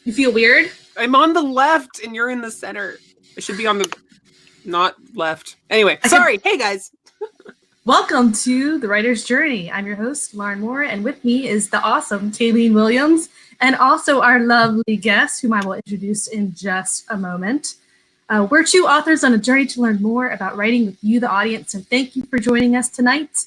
You feel weird? I'm on the left and you're in the center. I should be on the not left. Anyway, sorry. Hey guys. Welcome to The Writer's Journey. I'm your host, Lauren Moore, and with me is the awesome Kayleen Williams, and also our lovely guest, whom I will introduce in just a moment. We're two authors on a journey to learn more about writing with you, the audience, and thank you for joining us tonight.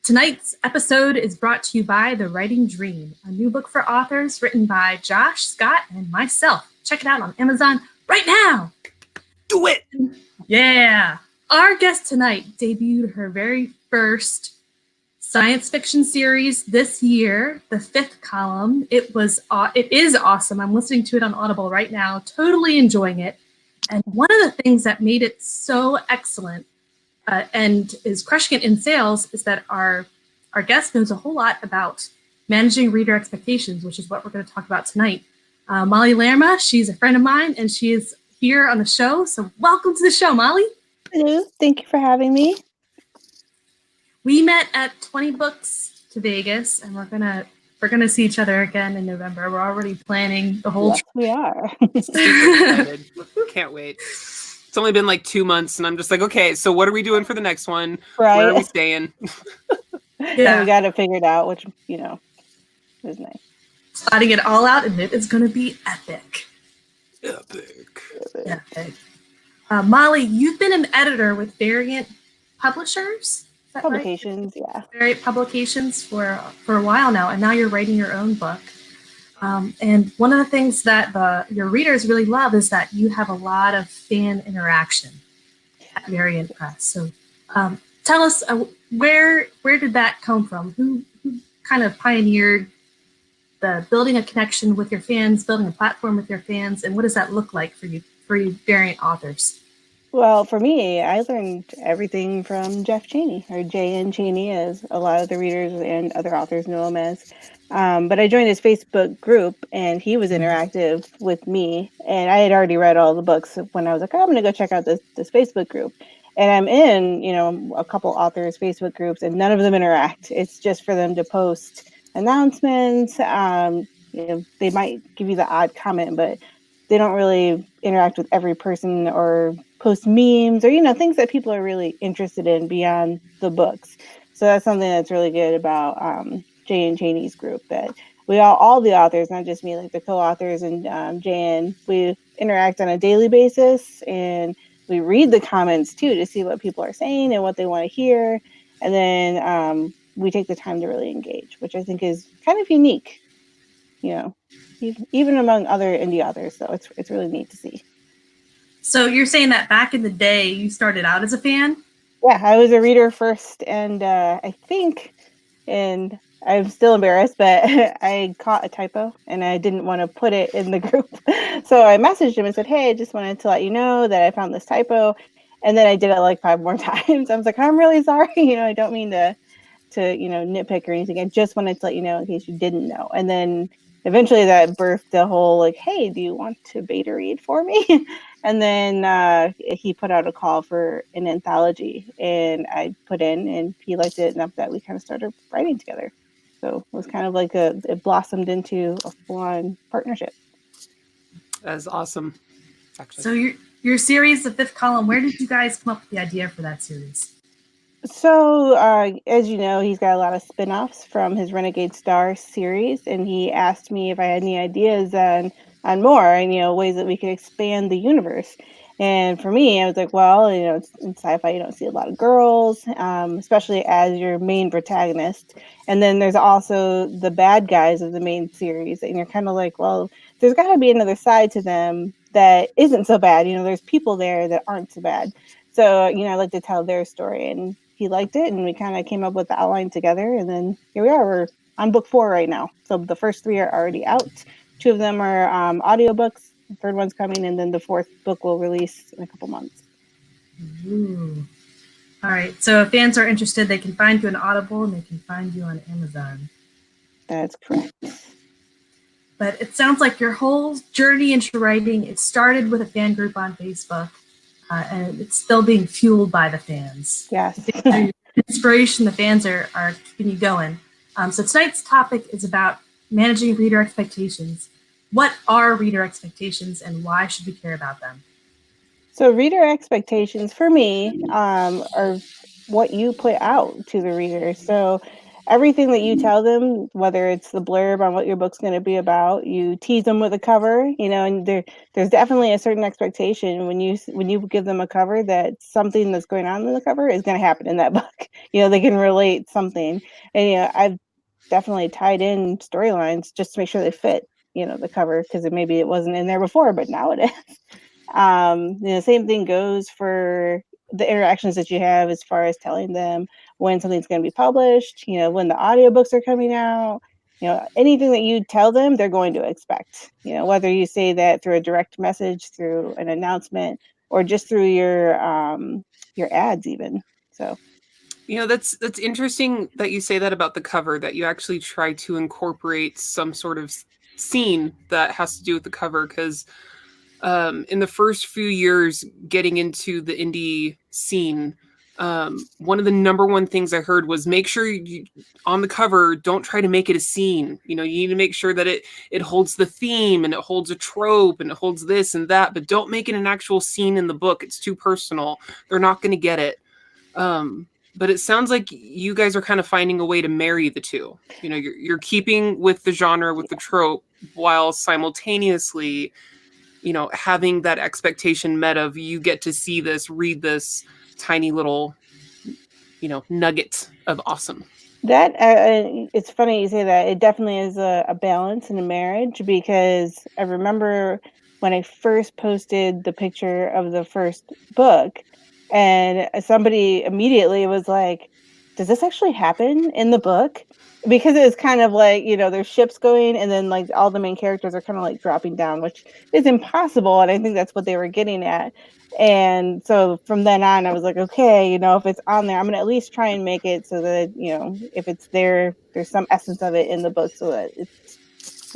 Tonight's episode is brought to you by The Writing Dream, a new book for authors written by Josh, Scott, and myself. Check it out on Amazon right now. Do it. Yeah. Our guest tonight debuted her very first science fiction series this year, the 5th column. It is awesome. I'm listening to it on Audible right now, totally enjoying it. And one of the things that made it so excellent and is crushing it in sales is that our guest knows a whole lot about managing reader expectations, which is what we're going to talk about tonight. Molly Lerma, she's a friend of mine, and she is here on the show. So welcome to the show, Molly. Hello, thank you for having me. We met at 20 Books to Vegas, and we're gonna see each other again in November. We're already planning the whole trip. We are. Excited. Can't wait. It's only been like 2 months, and I'm just like, okay, so what are we doing for the next one? Right. Where are we staying? Yeah, we got it figured out, which is nice. Slotting it all out, and it is going to be epic. Epic. Molly, you've been an editor with Variant Publishers? Publications, right? Yeah. Variant Publications for a while now, and now you're writing your own book. And one of the things that your readers really love is that you have a lot of fan interaction at Variant Press. So tell us, where did that come from? Who kind of pioneered the building a connection with your fans, building a platform with your fans, and what does that look like for you Variant authors? Well, for me, I learned everything from Jeff Chaney, or J.N. Chaney, as a lot of the readers and other authors know him as. But I joined his Facebook group, and he was interactive with me. And I had already read all the books when I was like, I'm going to go check out this Facebook group. And I'm in, a couple authors' Facebook groups, and none of them interact. It's just for them to post announcements. They might give you the odd comment, but they don't really interact with every person or post memes or, things that people are really interested in beyond the books. So that's something that's really good about J.N. Chaney's group, that we all the authors, not just me, like the co-authors and J.N., we interact on a daily basis, and we read the comments too to see what people are saying and what they want to hear. And then we take the time to really engage, which I think is kind of unique, even among other indie authors. So it's really neat to see. So you're saying that back in the day, you started out as a fan? Yeah, I was a reader first, and I think, and I'm still embarrassed, but I caught a typo, and I didn't want to put it in the group. So I messaged him and said, hey, I just wanted to let you know that I found this typo. And then I did it like 5 more times. I was like, I'm really sorry. I don't mean to nitpick or anything. I just wanted to let you know in case you didn't know. And then eventually that birthed the whole like, hey, do you want to beta read for me? And then he put out a call for an anthology, and I put in, and he liked it enough that we kind of started writing together. So it was kind of like it blossomed into a full-on partnership. That's awesome. Actually. So your series, the 5th column, where did you guys come up with the idea for that series? So, as you know, he's got a lot of spin-offs from his Renegade Star series, and he asked me if I had any ideas on more and, ways that we could expand the universe. And for me, I was like, well, in sci-fi, you don't see a lot of girls, especially as your main protagonist. And then there's also the bad guys of the main series, and you're kind of like, well, there's got to be another side to them that isn't so bad. There's people there that aren't so bad. So, I like to tell their story, and he liked it, and we kind of came up with the outline together, and then here we are. We're on book 4 right now. So the first 3 are already out. 2 of them are audiobooks. The 3rd one's coming, and then the 4th book will release in a couple months. Ooh. All right. So if fans are interested, they can find you on Audible, and they can find you on Amazon. That's correct. But it sounds like your whole journey into writing, it started with a fan group on Facebook. And it's still being fueled by the fans. Yes. The inspiration, the fans are keeping you going. So tonight's topic is about managing reader expectations. what are reader expectations and why should we care about them? So reader expectations for me are what you put out to the reader. So everything that you tell them, whether it's the blurb on what your book's going to be about, you tease them with a cover, and there's definitely a certain expectation when you give them a cover that something that's going on in the cover is going to happen in that book. They can relate something, and I've definitely tied in storylines just to make sure they fit, the cover, because maybe it wasn't in there before, but now it is. Same thing goes for the interactions that you have as far as telling them when something's going to be published, when the audiobooks are coming out, anything that you tell them, they're going to expect, whether you say that through a direct message, through an announcement, or just through your ads even. So That's interesting that you say that about the cover, that you actually try to incorporate some sort of scene that has to do with the cover, because in the first few years getting into the indie scene, one of the number one things I heard was make sure you, on the cover, don't try to make it a scene. You need to make sure that it holds the theme and it holds a trope and it holds this and that, but don't make it an actual scene in the book. It's too personal. They're not going to get it. But it sounds like you guys are kind of finding a way to marry the two. You're keeping with the genre, with the trope, while simultaneously, having that expectation met of you get to see this, read this tiny little, nugget of awesome. That it's funny you say that. It definitely is a balance in a marriage, because I remember when I first posted the picture of the first book, and somebody immediately was like, does this actually happen in the book? Because it was kind of like, there's ships going and then like all the main characters are kind of like dropping down, which is impossible. And I think that's what they were getting at. And so from then on, I was like, okay, if it's on there, I'm going to at least try and make it so that, if it's there, there's some essence of it in the book so that it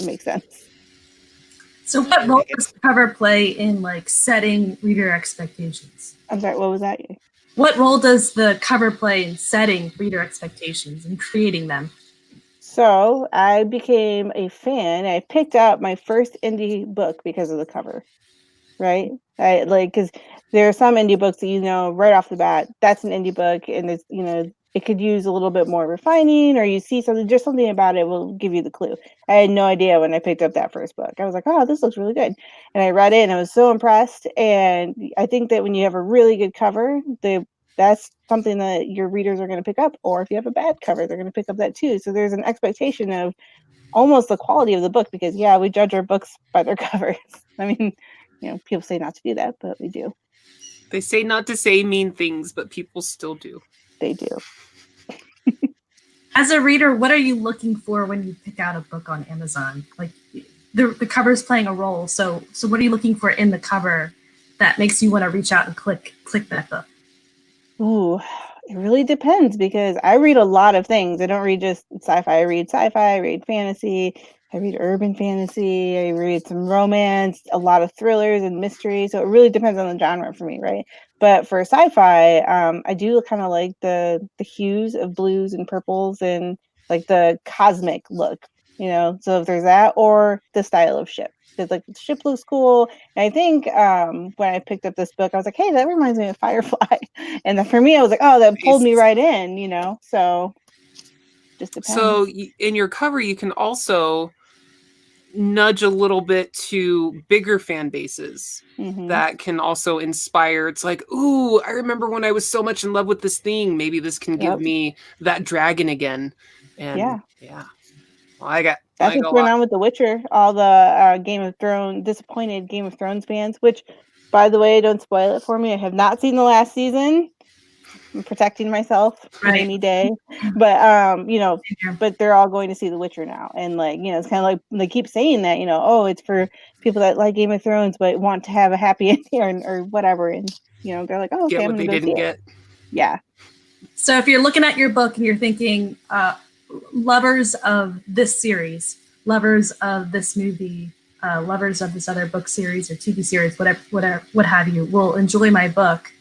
makes sense. So what role does the cover play in like setting reader expectations? I'm sorry, what was that? What role does the cover play in setting reader expectations and creating them? So I became a fan. I picked up my first indie book because of the cover, right? Because there are some indie books that right off the bat, that's an indie book, and it's it could use a little bit more refining, or you see just something about it will give you the clue. I had no idea when I picked up that first book. I was like, oh, this looks really good, and I read it and I was so impressed. And I think that when you have a really good cover, that's something that your readers are going to pick up, or if you have a bad cover, they're going to pick up that too. So there's an expectation of almost the quality of the book, because we judge our books by their covers. I mean, people say not to do that, but we do. They say not to say mean things, but people still do. They do. As a reader, what are you looking for when you pick out a book on Amazon? Like the cover's playing a role. So what are you looking for in the cover that makes you want to reach out and click that book? Ooh, it really depends, because I read a lot of things. I don't read just sci-fi. I read sci-fi, I read fantasy, I read urban fantasy, I read some romance, a lot of thrillers and mystery. So it really depends on the genre for me, right? But for sci-fi, I do kind of like the hues of blues and purples and like the cosmic look, So if there's that, or the style of ship. Because like the ship looks cool. And I think when I picked up this book, I was like, hey, that reminds me of Firefly. And for me, I was like, oh, that pulled me right in, So just depends. So in your cover, you can also nudge a little bit to bigger fan bases that can also inspire. It's like, ooh, I remember when I was so much in love with this thing. Maybe this can give me that dragon again. And yeah. Well, that's what's going on with The Witcher. All the disappointed Game of Thrones fans, which, by the way, don't spoil it for me. I have not seen the last season. I'm protecting myself for any day. But but they're all going to see The Witcher now. And it's kind of like they keep saying that, oh, it's for people that like Game of Thrones but want to have a happy ending or whatever. And they're like, oh, okay, get I'm what gonna they go didn't see get. It. Yeah. So if you're looking at your book and you're thinking, lovers of this series, lovers of this movie, lovers of this other book series or TV series, whatever, what have you, will enjoy my book,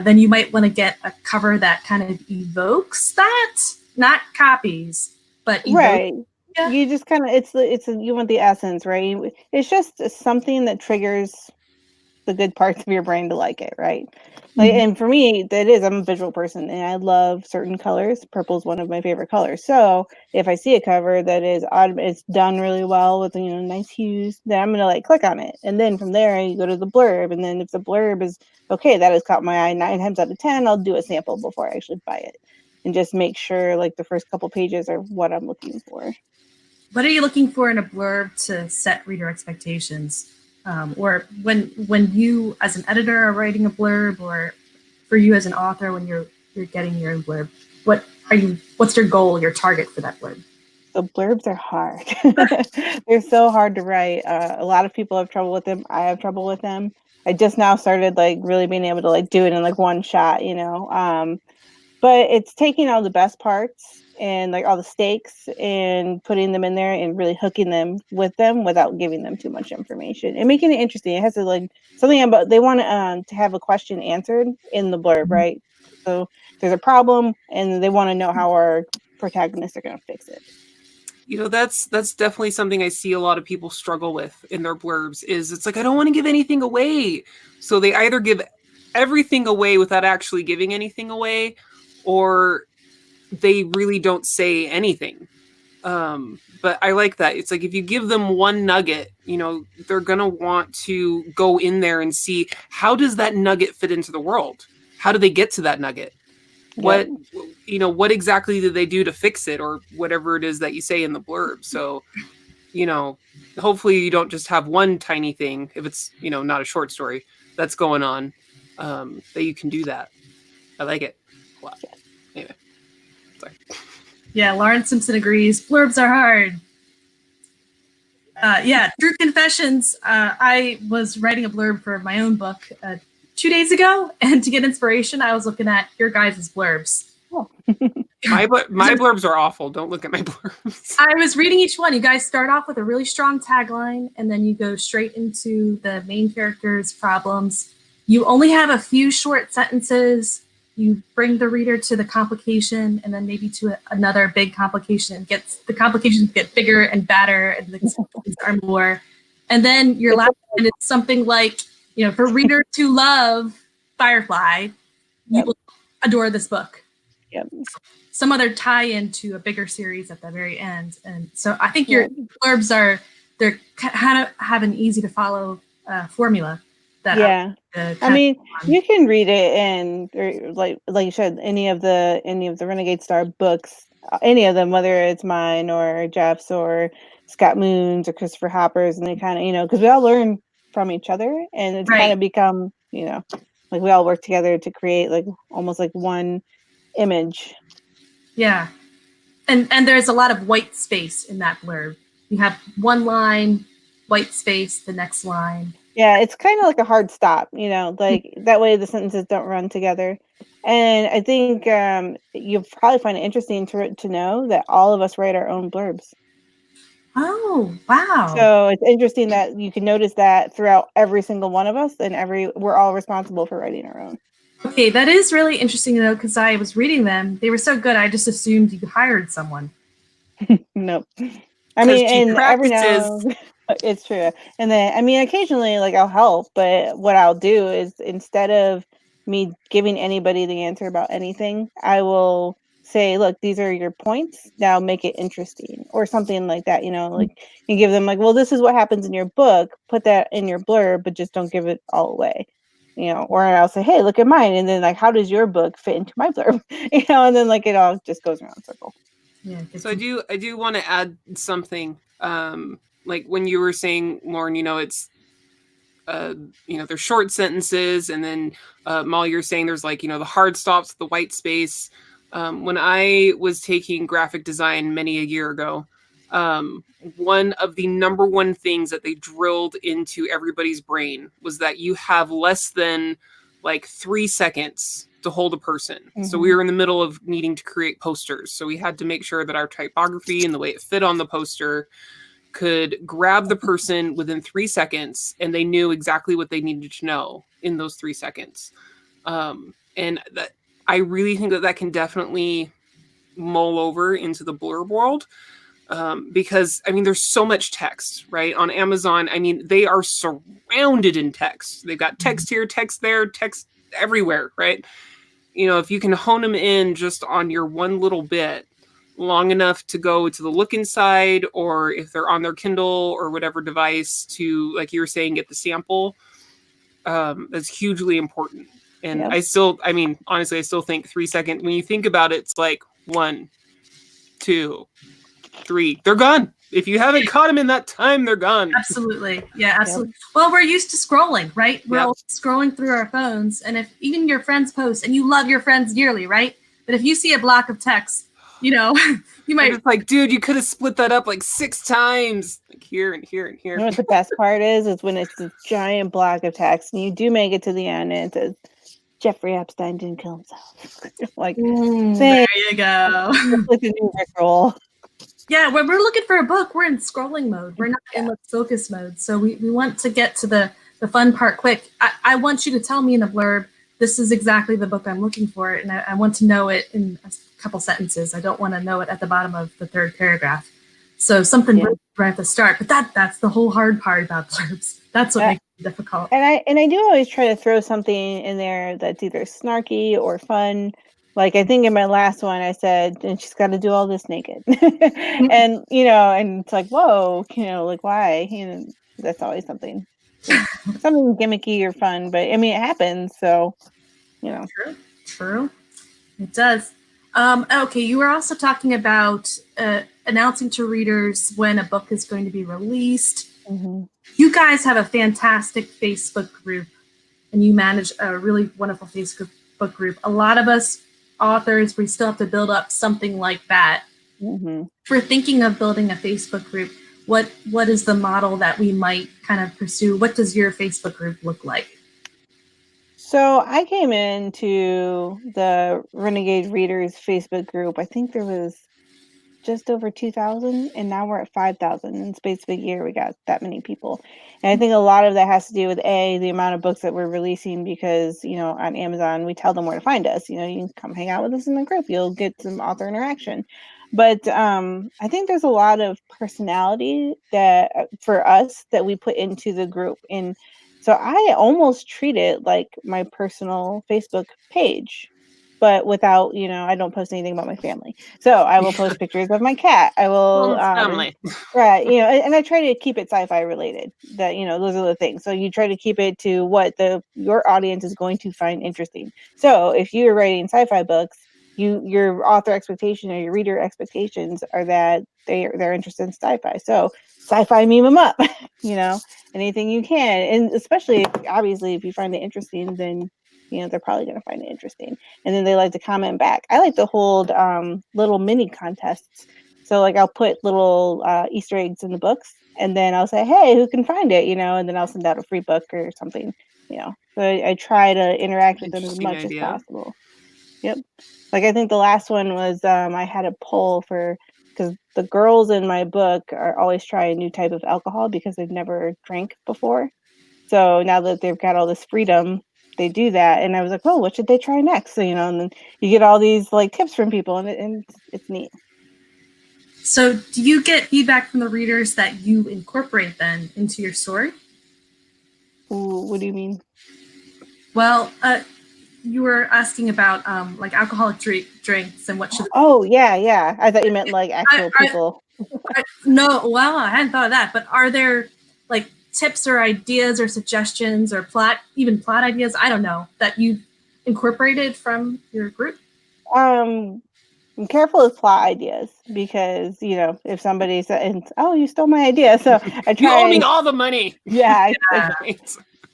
then you might want to get a cover that kind of evokes that, not copies, but evokes. Right. Yeah. You just kind of you want the essence, right? It's just something that triggers the good parts of your brain to like it, right? Like, and for me, I'm a visual person and I love certain colors. Purple is one of my favorite colors. So if I see a cover that is it's done really well with, nice hues, then I'm gonna like click on it. And then from there you go to the blurb. And then if the blurb is okay, that has caught my eye 9 times out of 10, I'll do a sample before I actually buy it. And just make sure like the first couple pages are what I'm looking for. What are you looking for in a blurb to set reader expectations? Or when you as an editor are writing a blurb, or for you as an author when you're getting your own blurb, what's your goal, your target for that blurb? The blurbs are hard. They're so hard to write. A lot of people have trouble with them. I have trouble with them. I just now started like really being able to like do it in like one shot, but it's taking all the best parts and like all the stakes and putting them in there and really hooking them without giving them too much information and making it interesting. It has to like something about they want to have a question answered in the blurb, right? So there's a problem and they want to know how our protagonists are going to fix it. That's definitely something I see a lot of people struggle with in their blurbs. Is it's like, I don't want to give anything away, so they either give everything away without actually giving anything away, or they really don't say anything. But I like that. It's like if you give them one nugget, they're gonna want to go in there and see, how does that nugget fit into the world? How do they get to that nugget? What what exactly did they do to fix it, or whatever it is that you say in the blurb? So hopefully you don't just have one tiny thing, if it's not a short story that's going on, that you can do that. I like it a lot. Anyway, sorry. Yeah, Lauren Simpson agrees. Blurbs are hard. Yeah, True Confessions. I was writing a blurb for my own book 2 days ago, and to get inspiration, I was looking at your guys' blurbs. Oh. my blurbs are awful. Don't look at my blurbs. I was reading each one. You guys start off with a really strong tagline, and then you go straight into the main character's problems. You only have a few short sentences. You bring the reader to the complication, and then maybe to another big complication. The complications get bigger and badder, and the complications are more. And then your last line is something like, for readers who love Firefly, you will adore this book. Yep. Some other tie-in to a bigger series at the very end. And so I think your blurbs they're kind of have an easy to follow formula. I mean, you can read it and like you said, any of the Renegade Star books, any of them, whether it's mine or Jeff's or Scott Moon's or Christopher Hopper's, and they kind of, because we all learn from each other, and it's kind of become, like we all work together to create like almost like one image. Yeah. And there's a lot of white space in that blurb. You have one line, white space, the next line. Yeah, it's kind of like a hard stop, like that way the sentences don't run together. And I think you'll probably find it interesting to know that all of us write our own blurbs. Oh, wow. So it's interesting that you can notice that throughout every single one of us, and we're all responsible for writing our own. Okay, that is really interesting though, because I was reading them. They were so good, I just assumed you hired someone. Nope. I mean, and every now it's true. And then, I mean, occasionally, like I'll help, but what I'll do is instead of me giving anybody the answer about anything, I will say, look, these are your points. Now make it interesting, or something like that. Like you give them like, well, this is what happens in your book. Put that in your blurb, but just don't give it all away. Or I'll say, hey, look at mine, and then like, how does your book fit into my blurb? And then like it all just goes around in a circle. Yeah. So I do want to add something. Like when you were saying, Lauren, it's they're short sentences, and then Molly, you're saying there's like the hard stops, the white space. When I was taking graphic design many a year ago, one of the number one things that they drilled into everybody's brain was that you have less than like 3 seconds to hold a person. Mm-hmm. So we were in the middle of needing to create posters. So we had to make sure that our typography and the way it fit on the poster could grab the person within 3 seconds, and they knew exactly what they needed to know in those 3 seconds. And that I really think that can definitely mull over into the blurb world. because I mean, there's so much text, right? On Amazon, I mean, they are surrounded in text. They've got text here, text there, text everywhere, right? You know, if you can hone them in just on your one little bit long enough to go to the look inside, or if they're on their Kindle or whatever device to, like you were saying, get the sample, that's hugely important. And Yep. I mean, honestly, I still think 3 seconds, when you think about it, it's like 1, 2, 3, they're gone. If you haven't caught them in that time, they're gone. Absolutely. Yeah, absolutely. Yep. Well, we're used to scrolling, right? We're all scrolling through our phones. And if even your friends post, and you love your friends dearly, right? But if you see a block of text, you know, you might. It's like, dude, you could have split that up like 6 times. Like here and here and here. You know what the best part is when it's this giant block of text and you do make it to the end and it says, Jeffrey Epstein didn't kill himself. Like, there you go. Like a new Rickroll. Yeah, when we're looking for a book, we're in scrolling mode. We're not in focus mode. So we want to get to the fun part quick. I want you to tell me in a blurb, this is exactly the book I'm looking for. And I want to know it in a couple sentences. I don't want to know it at the bottom of the 3rd paragraph. So something right at the start. But that's the whole hard part about blurbs. That's what makes it difficult. And I do always try to throw something in there that's either snarky or fun. Like I think in my last one I said, and she's got to do all this naked. And, you know, and it's like, whoa, you know, like why? You know, that's always something gimmicky or fun. But I mean, it happens. So, you know. True. It does. Okay, you were also talking about announcing to readers when a book is going to be released. Mm-hmm. You guys have a fantastic Facebook group, and you manage a really wonderful Facebook group. A lot of us authors, we still have to build up something like that. Mm-hmm. If we're thinking of building a Facebook group, what is the model that we might kind of pursue? What does your Facebook group look like? So I came into the Renegade Readers Facebook group. I think there was just over 2,000, and now we're at 5,000. In the space of a year, we got that many people. And I think a lot of that has to do with the amount of books that we're releasing, because, you know, on Amazon, we tell them where to find us. You know, you can come hang out with us in the group. You'll get some author interaction. But I think there's a lot of personality that for us that we put into the group. And so I almost treat it like my personal Facebook page, but without, you know, I don't post anything about my family. So I will post pictures of my cat. I will, family. Right, you know, and I try to keep it sci-fi related. That, you know, those are the things. So you try to keep it to what your audience is going to find interesting. So if you're writing sci-fi books, your author expectation or your reader expectations are that they're interested in sci-fi. So sci-fi meme them up, you know, anything you can, and especially obviously if you find it interesting, then you know they're probably going to find it interesting, and then they like to comment back. I like to hold little mini contests. So like I'll put little Easter eggs in the books, and then I'll say, hey, who can find it, you know, and then I'll send out a free book or something, you know. So I try to interact with them as much as possible. Yep. Like I think the last one was I had a poll because the girls in my book are always trying a new type of alcohol because they've never drank before. So now that they've got all this freedom, they do that. And I was like, oh, what should they try next? So, you know, and then you get all these like tips from people, and it's neat. So do you get feedback from the readers that you incorporate then into your story? Ooh, what do you mean? Well, you were asking about like alcoholic drinks and what should. Oh yeah. I thought you meant like actual people. No, well, I hadn't thought of that. But are there like tips or ideas or suggestions or plot ideas? I don't know, that you incorporated from your group. I'm careful with plot ideas because, you know, if somebody says, oh, you stole my idea, so I try. You owe me all the money. Yeah.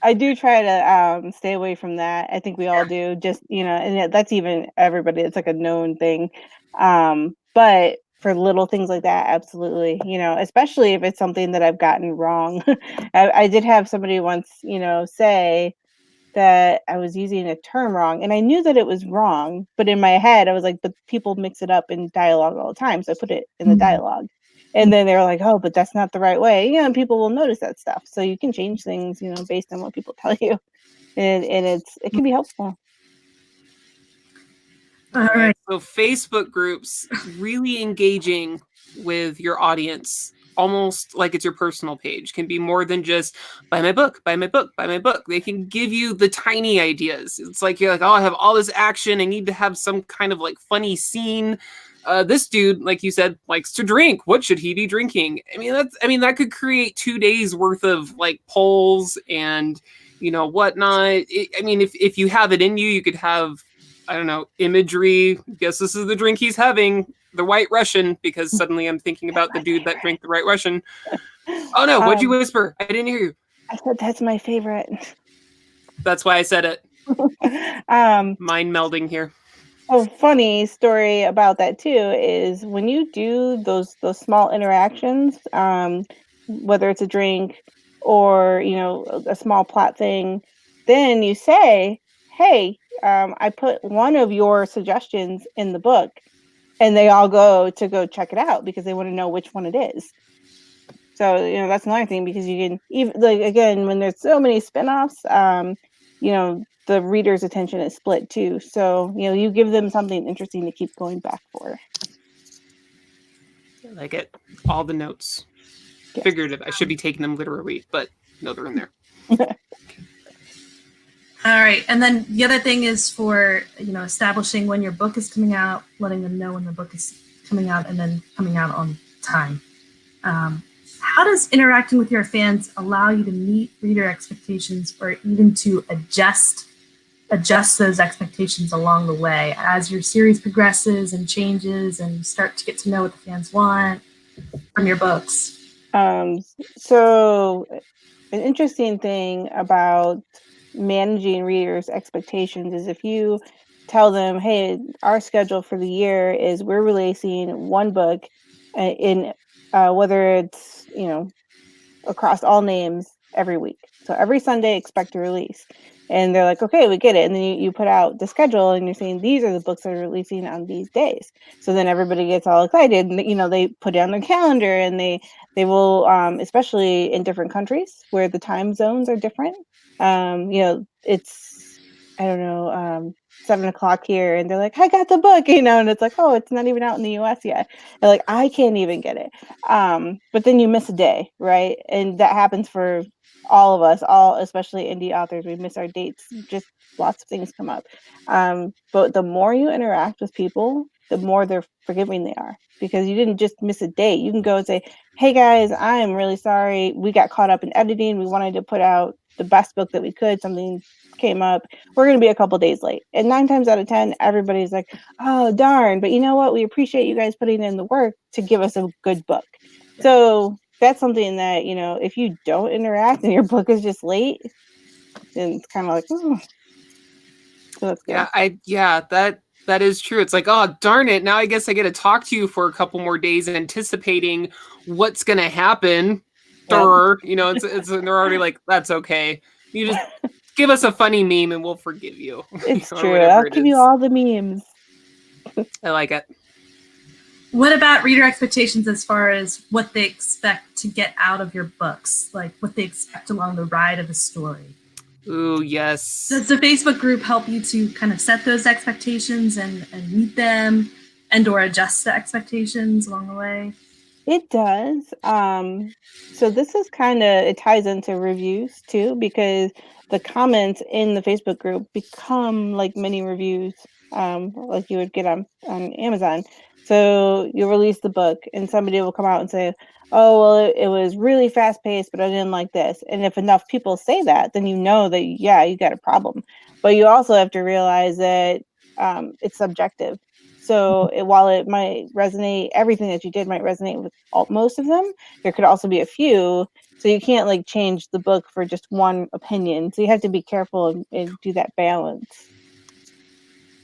I do try to stay away from that. I think we all do, just, you know, and that's even everybody. It's like a known thing. But for little things like that, absolutely, you know, especially if it's something that I've gotten wrong. I did have somebody once, you know, say that I was using a term wrong, and I knew that it was wrong, but in my head I was like, but people mix it up in dialogue all the time, so I put it in the dialogue. And then they were like, oh, but that's not the right way. You know, and people will notice that stuff. So you can change things, you know, based on what people tell you. And it can be helpful. All right. So Facebook groups, really engaging with your audience, almost like it's your personal page, can be more than just buy my book, buy my book, buy my book. They can give you the tiny ideas. It's like you're like, oh, I have all this action. I need to have some kind of like funny scene. This dude, like you said, likes to drink. What should he be drinking? That could create 2 days worth of like polls and whatnot. If you have it in you, you could have, I don't know, imagery. Guess this is the drink he's having, the White Russian, because suddenly I'm thinking about the dude that drank the White Russian. Oh no, what'd you whisper? I didn't hear you. I said that's my favorite. That's why I said it. Mind melding here. A funny story about that too is when you do those small interactions, whether it's a drink or a small plot thing, then you say, hey, I put one of your suggestions in the book, and they all go check it out because they want to know which one it is. So that's another thing, because you can even, like, again, when there's so many spinoffs, the reader's attention is split too. So you give them something interesting to keep going back for. I like it. All the notes. Yes. Figurative. I should be taking them literally, but no, they're in there. All right. And then the other thing is for, establishing when your book is coming out, letting them know when the book is coming out, and then coming out on time. How does interacting with your fans allow you to meet reader expectations, or even to adjust those expectations along the way as your series progresses and changes and you start to get to know what the fans want from your books? So an interesting thing about managing readers' expectations is if you tell them, hey, our schedule for the year is we're releasing one book in whether it's across all names every week, so every Sunday expect a release, and they're like, okay, we get it. And then you put out the schedule and you're saying these are the books that are releasing on these days, so then everybody gets all excited, and they put it on their calendar, and they will, especially in different countries where the time zones are different, it's, I don't know, 7:00 here, and they're like, I got the book, and it's like, oh, it's not even out in the US yet. They're like, I can't even get it. But then you miss a day, right? And that happens for all of us, especially indie authors. We miss our dates. Just lots of things come up. But the more you interact with people, the more they're forgiving they are, because you didn't just miss a date. You can go and say, hey guys, I'm really sorry. We got caught up in editing. We wanted to put out the best book that we could. Something came up. We're going to be a couple days late. And 9 times out of 10, everybody's like, oh, darn. But you know what? We appreciate you guys putting in the work to give us a good book. Yeah. So that's something that, if you don't interact and your book is just late, then it's kind of like, oh. So that's good. That is true. It's like, oh, darn it. Now I guess I get to talk to you for a couple more days anticipating what's going to happen. Yep. They're already like, that's okay. You just give us a funny meme and we'll forgive you. It's true. I'll give you all the memes. I like it. What about reader expectations as far as what they expect to get out of your books? Like what they expect along the ride of the story? Ooh, yes. Does the Facebook group help you to kind of set those expectations and meet them and or adjust the expectations along the way? It does. So this is it ties into reviews too, because the comments in the Facebook group become like mini reviews, like you would get on Amazon. So you release the book and somebody will come out and say, oh, well, it was really fast paced, but I didn't like this. And if enough people say that, then you know that, yeah, you got a problem. But you also have to realize that it's subjective. So while it might resonate, everything that you did might resonate with most of them, there could also be a few. So you can't like change the book for just one opinion. So you have to be careful and do that balance.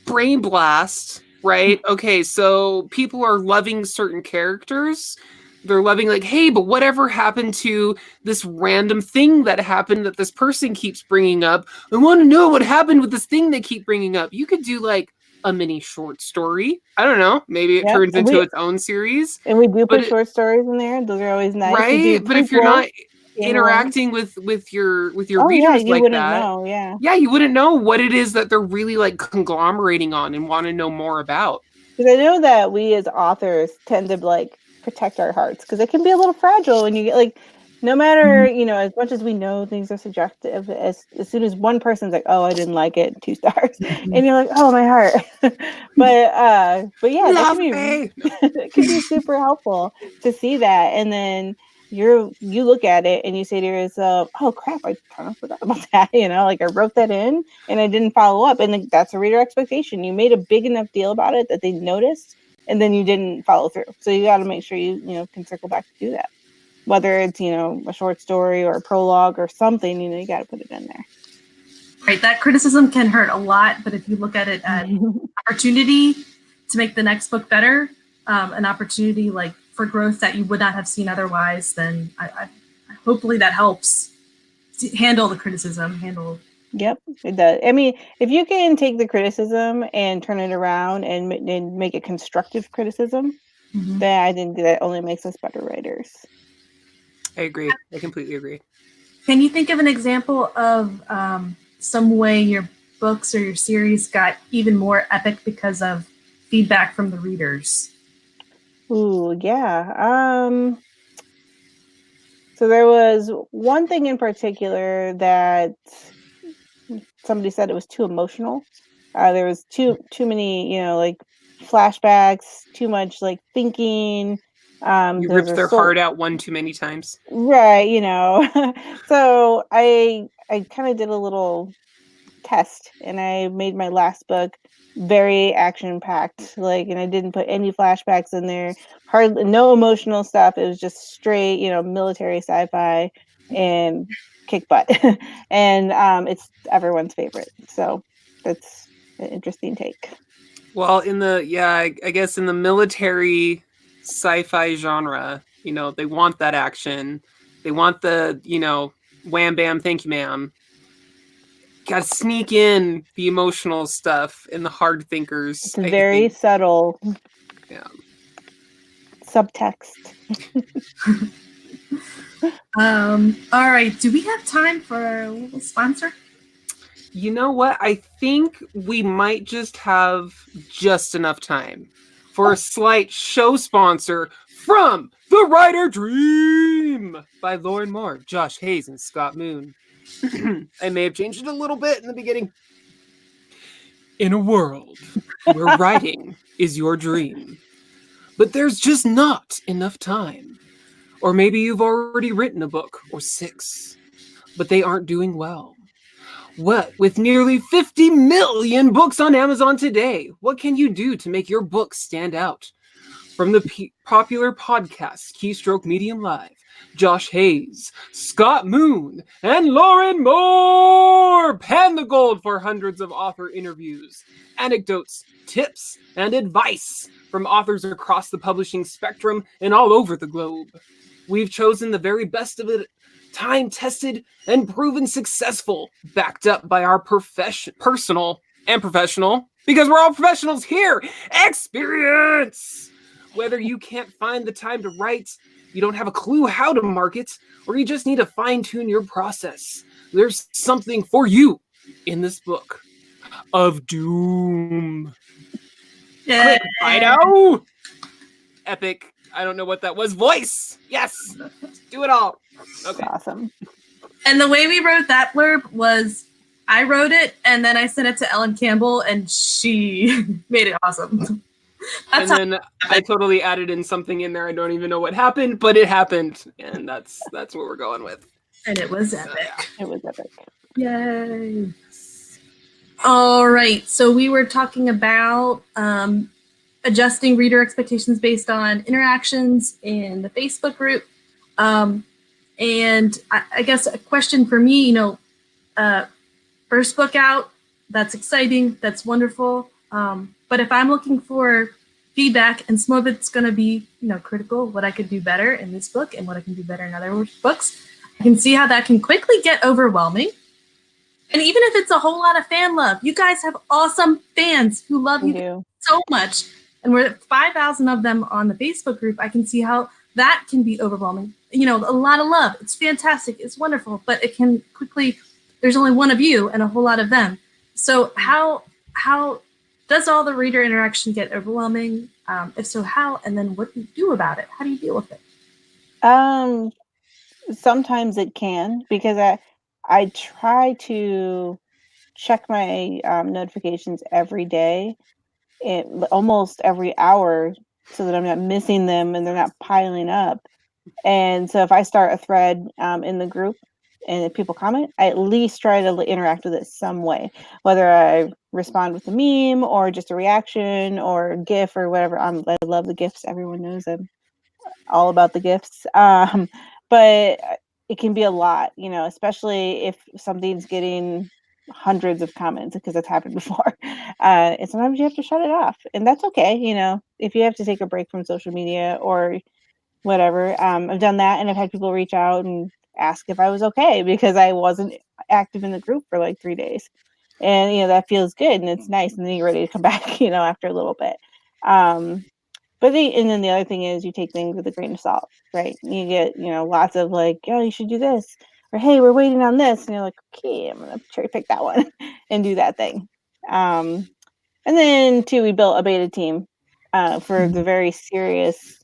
Brain blast, right? Okay, so people are loving certain characters. They're loving like, hey, but whatever happened to this random thing that happened that this person keeps bringing up? I want to know what happened with this thing they keep bringing up. You could do like a mini short story. I don't know. Maybe it turns into its own series. And we do put short stories in there. Those are always nice. Right? But if you're not interacting with your readers you like wouldn't that, know. Yeah, you wouldn't know what it is that they're really like conglomerating on and want to know more about. Because I know that we as authors tend to like protect our hearts, because it can be a little fragile when you get like, no matter, as much as we know things are subjective, as soon as one person's like, oh, I didn't like it, 2 stars, and you're like, oh, my heart. but yeah, that Love can be me. it can be super helpful to see that, and then you look at it and you say to yourself, oh crap, I kind of forgot about that, like I wrote that in and I didn't follow up, and like, that's a reader expectation. You made a big enough deal about it that they noticed, and then you didn't follow through. So you got to make sure you can circle back to do that. Whether it's, a short story or a prologue or something, you got to put it in there. Right. That criticism can hurt a lot, but if you look at it as opportunity to make the next book better, an opportunity like for growth that you would not have seen otherwise, then I hopefully that helps to handle the criticism, Yep, it does. I mean, if you can take the criticism and turn it around and make it constructive criticism, then I think that only makes us better writers. I agree. I completely agree. Can you think of an example of some way your books or your series got even more epic because of feedback from the readers? Ooh, yeah. So there was one thing in particular that somebody said it was too emotional. There was too many, like flashbacks, too much like thinking. You ripped their heart out one too many times. Right, So I kind of did a little test, and I made my last book very action packed, and I didn't put any flashbacks in there, hardly no emotional stuff. It was just straight, military sci-fi and kick butt. And it's everyone's favorite. So that's an interesting take. Well, I guess in the military sci-fi genre, they want that action. They want the, wham bam, thank you ma'am. Got to sneak in the emotional stuff and the hard thinkers. It's very subtle. Yeah. Subtext. All right. Do we have time for a little sponsor? You know what? I think we might just have just enough time for a slight show sponsor from The Writer Dream by Lauren Moore, Josh Hayes, and Scott Moon. I may have changed it a little bit in the beginning. In a world where writing is your dream, but there's just not enough time. Or maybe you've already written a book or 6, but they aren't doing well. What, with nearly 50 million books on Amazon today, what can you do to make your book stand out? From the popular podcast Keystroke Medium Live, Josh Hayes, Scott Moon, and Lauren Moore pan the gold for hundreds of author interviews, anecdotes, tips, and advice from authors across the publishing spectrum and all over the globe. We've chosen the very best of it, time-tested and proven successful, backed up by our personal and professional, because we're all professionals here, experience! Whether you can't find the time to write, you don't have a clue how to market, or you just need to fine-tune your process, there's something for you in this book of doom. Yeah. Click, Fido! Epic. I don't know what that was. Voice! Yes! Do it all. Okay. Awesome. And the way we wrote that blurb was I wrote it and then I sent it to Ellen Campbell and she made it awesome. And then I totally added in something in there. I don't even know what happened, but it happened. And that's what we're going with. And it was epic. It was epic. Yay. All right. So we were talking about adjusting reader expectations based on interactions in the Facebook group. And I guess a question for me, first book out, that's exciting, that's wonderful. But if I'm looking for feedback, and some of it's going to be, critical, what I could do better in this book and what I can do better in other books, I can see how that can quickly get overwhelming. And even if it's a whole lot of fan love, you guys have awesome fans who love you so much. And we're 5,000 of them on the Facebook group. I can see how that can be overwhelming. A lot of love. It's fantastic. It's wonderful. But it can quickly, there's only one of you and a whole lot of them. So how Does all the reader interaction get overwhelming? If so, how? And then what do you do about it? How do you deal with it? Sometimes it can, because I try to check my notifications every day, almost every hour, so that I'm not missing them and they're not piling up. And so if I start a thread in the group and if people comment, I at least try to interact with it some way, whether I respond with a meme or just a reaction or a GIF or whatever. I love the GIFs. Everyone knows I'm all about the GIFs. But it can be a lot, especially if something's getting hundreds of comments, because that's happened before. And sometimes you have to shut it off, and that's okay. If you have to take a break from social media or whatever. I've done that, and I've had people reach out and ask if I was okay because I wasn't active in the group for like 3 days. And that feels good and it's nice, and then you're ready to come back, after a little bit. And then the other thing is you take things with a grain of salt, right? You get, lots of like, oh, you should do this, or hey, we're waiting on this, and you're like, okay, I'm gonna cherry pick that one and do that thing. And then too, we built a beta team for the very serious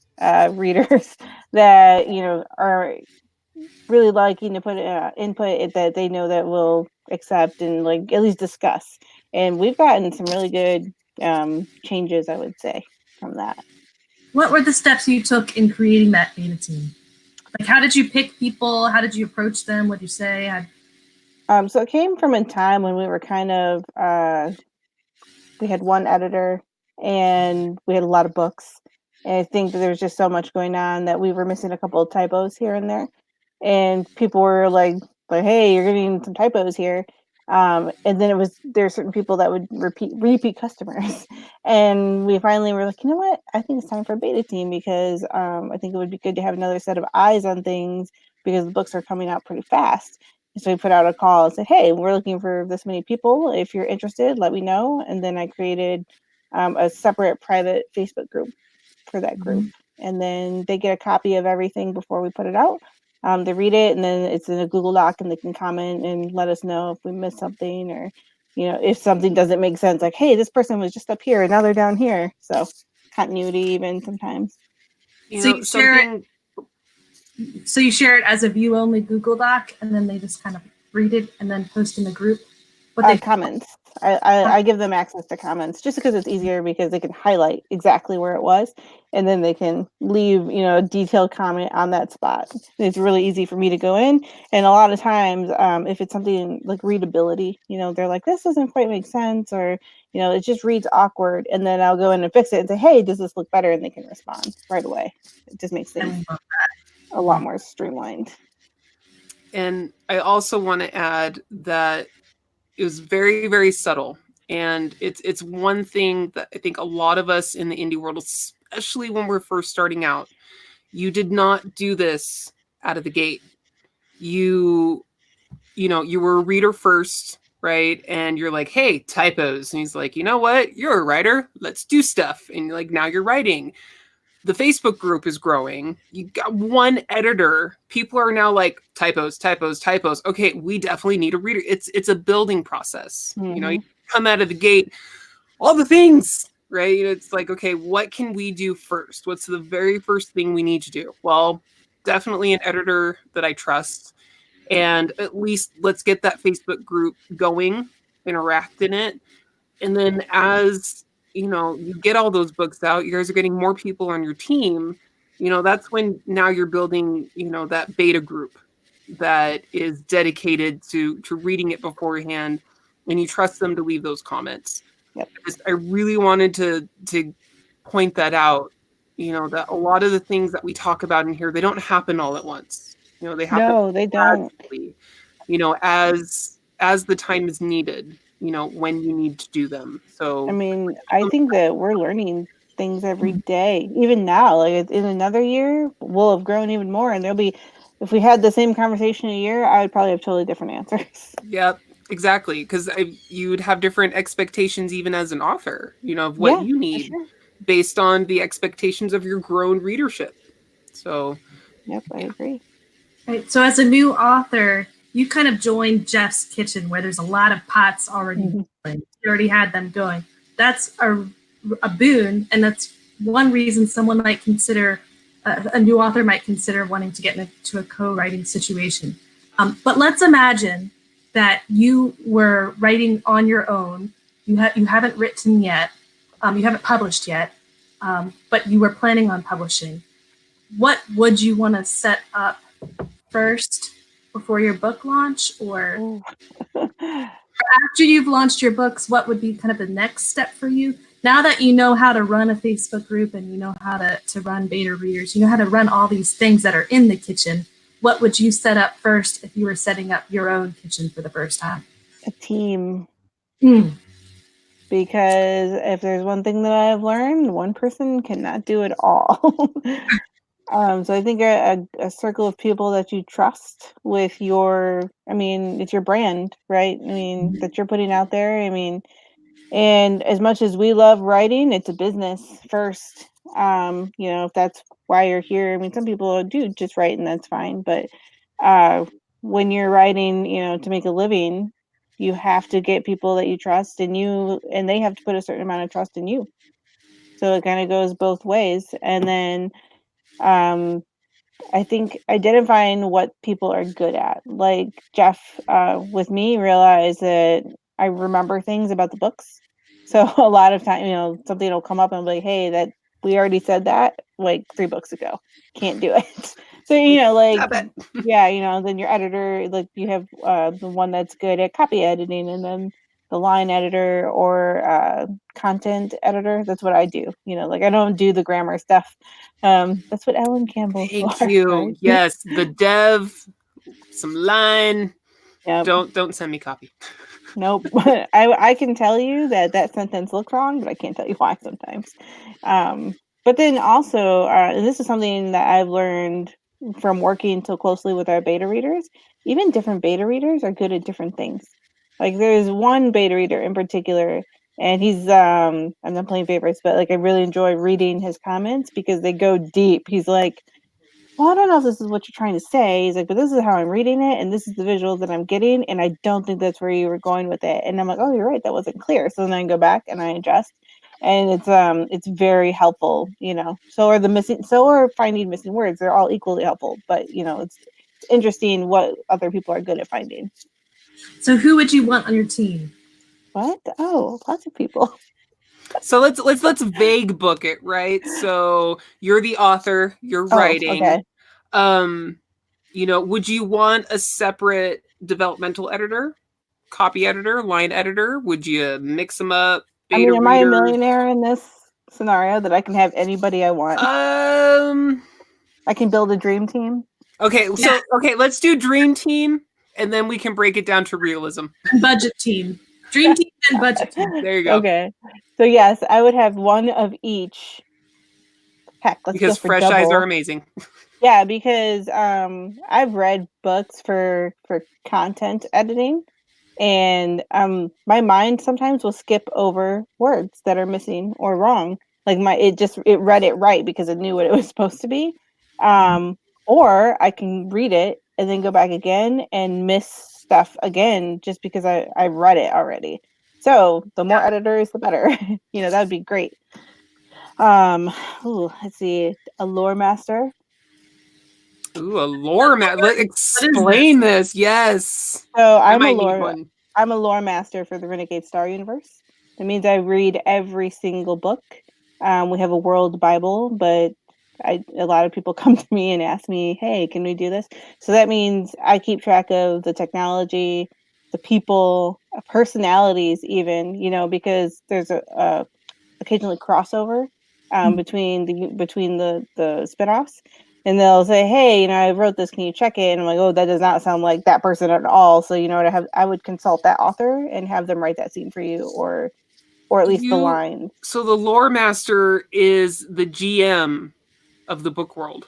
readers that are really liking to put input that they know that we'll accept and like at least discuss. And we've gotten some really good changes, I would say, from that. What were the steps you took in creating that beta team? Like, how did you pick people? How did you approach them? What did you say? So it came from a time when we were kind of we had one editor and we had a lot of books. And I think that there was just so much going on that we were missing a couple of typos here and there. And people were like, hey, you're getting some typos here. And then there are certain people that would repeat customers. And we finally were like, you know what? I think it's time for a beta team, because I think it would be good to have another set of eyes on things, because the books are coming out pretty fast. So we put out a call and said, hey, we're looking for this many people. If you're interested, let me know. And then I created a separate private Facebook group for that group. And then they get a copy of everything before we put it out. They read it, and then it's in a Google Doc, and they can comment and let us know if we missed something, or, if something doesn't make sense, like, hey, this person was just up here and now they're down here. So continuity even sometimes. So you share it as a view-only Google Doc, and then they just kind of read it and then post in the group. Comments. I give them access to comments just because it's easier, because they can highlight exactly where it was, and then they can leave, a detailed comment on that spot. It's really easy for me to go in, and a lot of times, if it's something like readability, they're like, this doesn't quite make sense, or it just reads awkward, and then I'll go in and fix it and say, hey, does this look better? And they can respond right away. It just makes things a lot more streamlined. And I also want to add that it was very, very subtle. And it's one thing that I think a lot of us in the indie world, especially when we're first starting out, you did not do this out of the gate. You were a reader first, right? And you're like, hey, typos. And he's like, you know what? You're a writer. Let's do stuff. And like, now you're writing. The Facebook group is growing. You got one editor. People are now like, typos, typos, typos. Okay, we definitely need a reader. It's a building process. Mm-hmm. You come out of the gate, all the things, right? It's like, okay, what can we do first? What's the very first thing we need to do? Well, definitely an editor that I trust. And at least let's get that Facebook group going, interact in it. And then as you get all those books out, you guys are getting more people on your team, that's when now you're building, that beta group that is dedicated to reading it beforehand, and you trust them to leave those comments. Yep. I really wanted to point that out, that a lot of the things that we talk about in here, they don't happen all at once. They happen. No, they don't. As the time is needed, when you need to do them. So I mean, I think that we're learning things every day. Even now, like in another year, we'll have grown even more, and if we had the same conversation a year, I would probably have totally different answers. Yep, exactly. Because you would have different expectations even as an author, of what you need based on the expectations of your grown readership. So, yep, I agree. Right. So as a new author, you kind of joined Jeff's kitchen where there's a lot of pots already going. You already had them going. that's a boon, and that's one reason someone might consider a new author might consider wanting to get into a co-writing situation. But let's imagine that you were writing on your own. You haven't written yet. You haven't published yet, but you were planning on publishing. What would you want to set up first before your book launch, or after you've launched your books? What would be kind of the next step for you? Now that you know how to run a Facebook group and you know how to run beta readers, you know how to run all these things that are in the kitchen, what would you set up first if you were setting up your own kitchen for the first time? A team. Mm. Because if there's one thing that I've learned, one person cannot do it all. So I think a circle of people that you trust with your, I mean, it's your brand, right? I mean, that you're putting out there. I mean, and as much as we love writing, it's a business first. If that's why you're here. I mean, some people do just write and that's fine. But when you're writing, to make a living, you have to get people that you trust and they have to put a certain amount of trust in you. So it kind of goes both ways. And then I think identifying what people are good at. Like Jeff, with me, realized that I remember things about the books. So a lot of time, something will come up and I'm like, hey, that we already said that like 3 books ago. Can't do it. So, then your editor, like you have the one that's good at copy editing, and then the line editor or content editor. That's what I do. Like I don't do the grammar stuff. That's what Ellen Campbell's Thank for. you. Right? Yes, the dev, some line. Yep. Don't send me copy. Nope. I can tell you that sentence looks wrong, but I can't tell you why sometimes. But then also, and this is something that I've learned from working so closely with our beta readers, even different beta readers are good at different things. Like there's one beta reader in particular, and he's I'm not playing favorites, but like I really enjoy reading his comments because they go deep. He's like, well, I don't know if this is what you're trying to say. He's like, but this is how I'm reading it, and this is the visual that I'm getting, and I don't think that's where you were going with it. And I'm like, oh, you're right, that wasn't clear. So then I go back and I adjust, and it's very helpful, So are finding missing words. They're all equally helpful, but it's interesting what other people are good at finding. So who would you want on your team? What? Oh, lots of people. So let's vague book it, right? So you're the author, you're writing. Okay. Would you want a separate developmental editor, copy editor, line editor? Would you mix them up? Beta am I a reader? millionaire in this scenario that I can have anybody I want? I can build a dream team. Okay, so let's do dream team, and then we can break it down to realism. Budget team. Dream team and budget team. There you go. Okay. So yes, I would have one of each. Heck, let's because go for fresh double. eyes are amazing. Yeah, because I've read books for content editing, and my mind sometimes will skip over words that are missing or wrong. Like it read it right because it knew what it was supposed to be. Or I can read it and then go back again and miss stuff again just because I read it already. So the more editors, the better. That would be great. Let's see, a lore master. Ooh, a lore master. Let's explain this. Yes. So I'm a lore master for the Renegade Star universe. That means I read every single book. We have a world Bible, but a lot of people come to me and ask me, hey, can we do this? So that means I keep track of the technology, the people, personalities even, because there's a occasionally crossover between the spinoffs. And they'll say, hey, I wrote this, can you check it? And I'm like, oh, that does not sound like that person at all. So, I would consult that author and have them write that scene for you or at least the lines. So the lore master is the GM of the book world.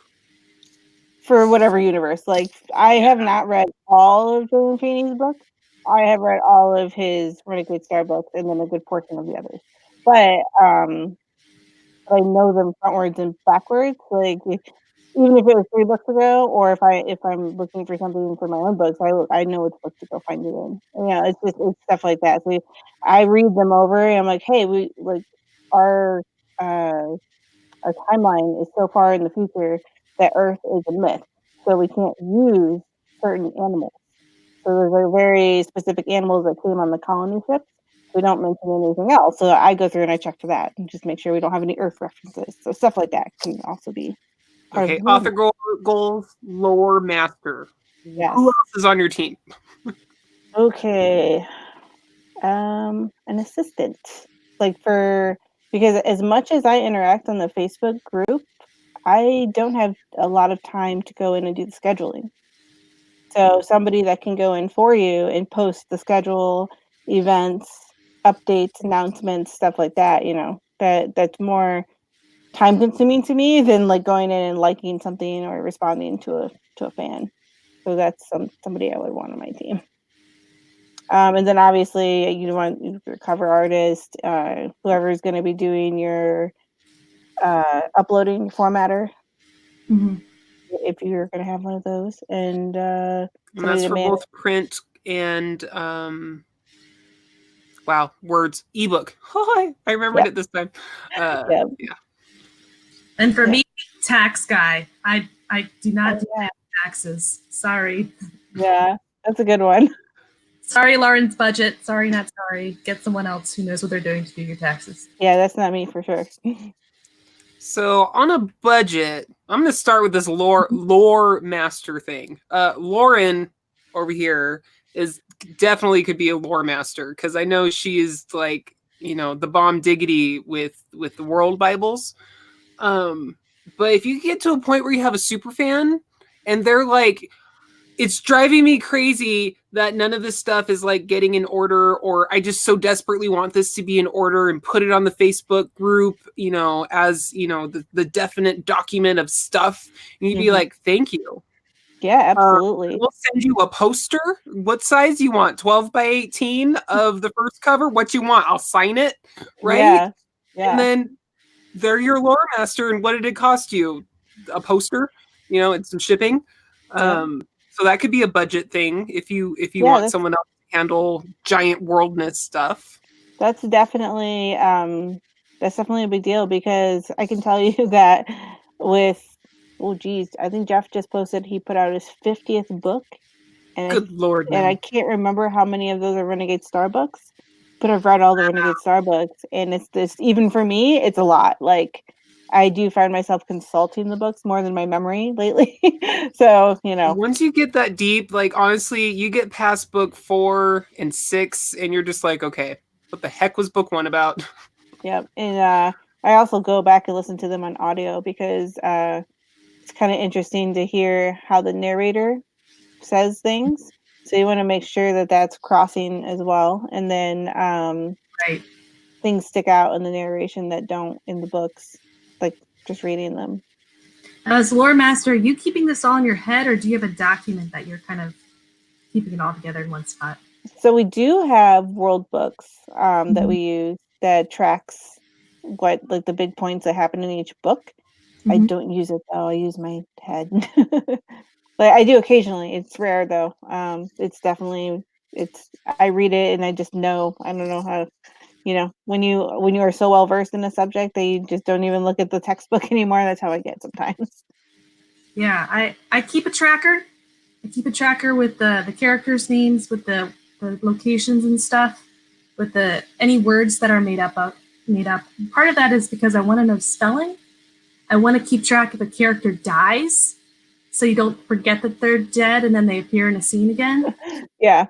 For whatever universe. Like, I have not read all of Julian Feeney's books. I have read all of his Renegade Star books and then a good portion of the others. But I know them frontwards and backwards. Like, even if it was 3 books ago, or if I'm looking for something for my own books, I know which book to go find it in. It's stuff like that. So I read them over, and I'm like, hey, we like our uh, our timeline is so far in the future that Earth is a myth, so we can't use certain animals. So there's are very specific animals that came on the colony ships. We don't mention anything else. So I go through and I check for that and just make sure we don't have any Earth references. So stuff like that can also be part of Okay, the author goals, lore master. Yes. Who else is on your team? Okay. An assistant. Because as much as I interact on the Facebook group, I don't have a lot of time to go in and do the scheduling. So somebody that can go in for you and post the schedule, events, updates, announcements, stuff like that, that's more time consuming to me than like going in and liking something or responding to a fan. So that's somebody I would want on my team. And then obviously you want your cover artist, whoever's going to be doing your uploading formatter, if you're going to have one of those, and that's for both print and words ebook. I remembered it this time. Yeah. And for me, tax guy. I do not do taxes. Sorry. Yeah, that's a good one. Sorry, Lauren's budget. Sorry, not sorry. Get someone else who knows what they're doing to do your taxes. Yeah, that's not me for sure. So on a budget, I'm going to start with this lore master thing. Lauren over here is definitely could be a lore master because I know she is like, the bomb diggity with the world Bibles. But if you get to a point where you have a super fan and they're like, it's driving me crazy that none of this stuff is like getting in order, or I just so desperately want this to be in order and put it on the Facebook group, as, the definite document of stuff. And you'd be like, thank you. Yeah, absolutely. We'll send you a poster. What size you want? 12 by 18 of the first cover? What you want? I'll sign it. Right? Yeah. And then they're your lore master. And what did it cost you? A poster, and some shipping. So that could be a budget thing if you want someone else to handle giant worldness stuff. That's definitely a big deal because I can tell you that I think Jeff just posted he put out his 50th book. And Good Lord, and I can't remember how many of those are Renegade Starbooks, but I've read all the Renegade Starbooks, and it's this, even for me, it's a lot. Like, I do find myself consulting the books more than my memory lately. So, once you get that deep, like, honestly, you get past book 4 and 6 and you're just like, okay, what the heck was book 1 about? Yep. And I also go back and listen to them on audio because it's kind of interesting to hear how the narrator says things. So you want to make sure that that's crossing as well. And then things stick out in the narration that don't in the books, like just reading them. As lore master, are you keeping this all in your head, or do you have a document that you're kind of keeping it all together in one spot? So we do have world books that we use that tracks what, like, the big points that happen in each book. I don't use it though. I use my head. But I do occasionally. It's rare though. I read it and I just know. I don't know how, when you are so well versed in a subject that you just don't even look at the textbook anymore. That's how I get sometimes. Yeah, I keep a tracker. I keep a tracker with the characters' names, with the locations and stuff, with any words that are made up. Part of that is because I want to know spelling. I want to keep track if a character dies, so you don't forget that they're dead and then they appear in a scene again. Yeah.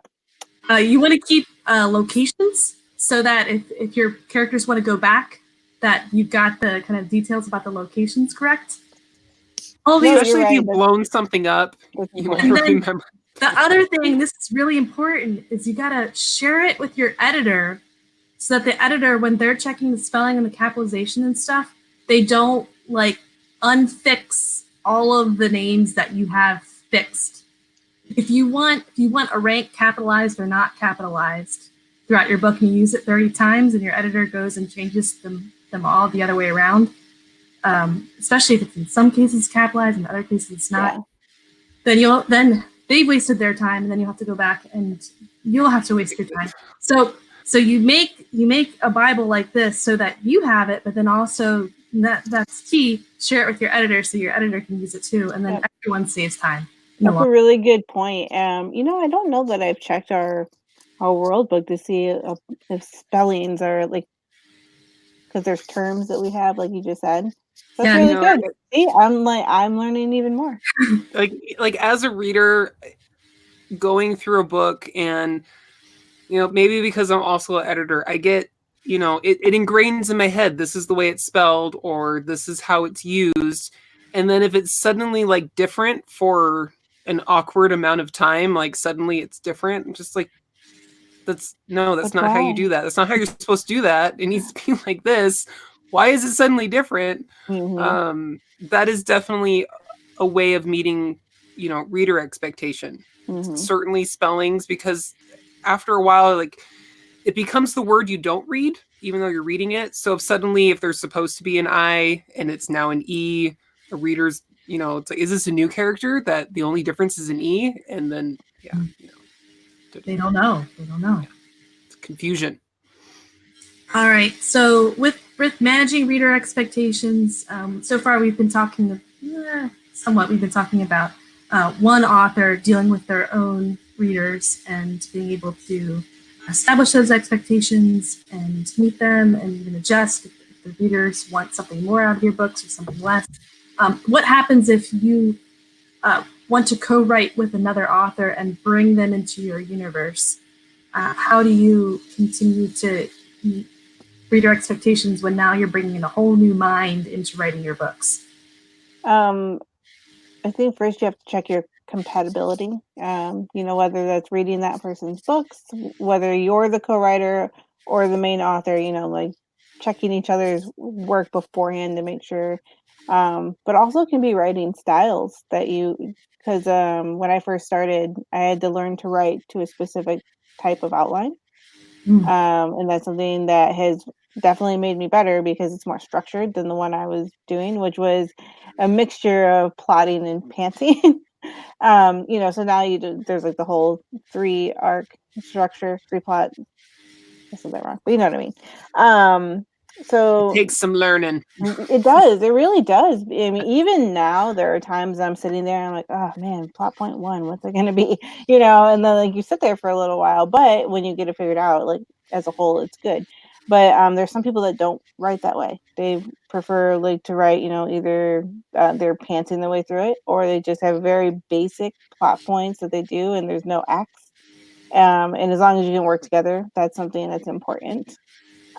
You want to keep locations so that if your characters want to go back, that you've got the kind of details about the locations correct. Especially if you've blown something up, you want to remember. The other thing, this is really important, is you got to share it with your editor so that the editor, when they're checking the spelling and the capitalization and stuff, they don't like unfix all of the names that you have fixed. If you want a rank capitalized or not capitalized throughout your book and you use it 30 times and your editor goes and changes them all the other way around, especially if it's in some cases capitalized and other cases it's not. Yeah. Then they wasted their time, and then you'll have to go back and you'll have to waste your time. So you make a Bible like this so that you have it, but then also that's key. Share it with your editor so your editor can use it too, and then everyone saves time. That's a really good point. I don't know that I've checked our world book to see if spellings are like, because there's terms that we have, like you just said. That's really good. See, I'm learning even more. Like as a reader, going through a book, and maybe because I'm also an editor, I get it ingrains in my head, this is the way it's spelled, or this is how it's used. And then if it's suddenly like different for an awkward amount of time, like suddenly it's different, I'm just like, that's not how you do that. That's not how you're supposed to do that. It needs to be like this. Why is it suddenly different? That is definitely a way of meeting reader expectation. Certainly spellings, because after a while, like, it becomes the word you don't read, even though you're reading it. So if there's supposed to be an I and it's now an E, a reader's, it's like, is this a new character that the only difference is an E? And then, they don't know. Yeah. It's confusion. All right. So with managing reader expectations, so far we've been talking about one author dealing with their own readers and being able to establish those expectations and meet them and even adjust if the readers want something more out of your books or something less. What happens if you want to co-write with another author and bring them into your universe? How do you continue to meet reader expectations when now you're bringing in a whole new mind into writing your books? I think first you have to check your compatibility. Whether that's reading that person's books, whether you're the co-writer or the main author, like checking each other's work beforehand to make sure. But also can be writing styles because when I first started, I had to learn to write to a specific type of outline. And that's something that has definitely made me better because it's more structured than the one I was doing, which was a mixture of plotting and pantsing. So now there's like the whole 3-arc structure, 3-plot. I said that wrong, but you know what I mean. So it takes some learning. It does. It really does. I mean, even now there are times I'm sitting there and I'm like, oh man, plot point 1, what's it going to be? And then like you sit there for a little while, but when you get it figured out, like as a whole, it's good. But there's some people that don't write that way. They prefer like to write, either they're pantsing their way through it, or they just have very basic plot points that they do, and there's no acts. And as long as you can work together, that's something that's important.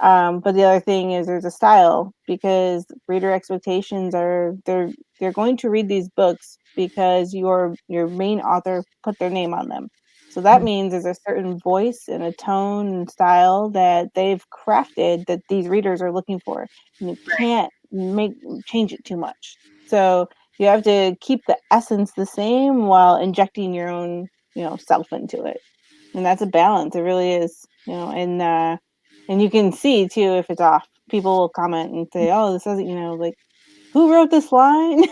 But the other thing is there's a style, because reader expectations are they're going to read these books because your main author put their name on them. So that means there's a certain voice and a tone and style that they've crafted that these readers are looking for, and you can't change it too much. So you have to keep the essence the same while injecting your own self into it, and that's a balance. It really is, and you can see too if it's off. People will comment and say, "Oh, this doesn't," like, who wrote this line?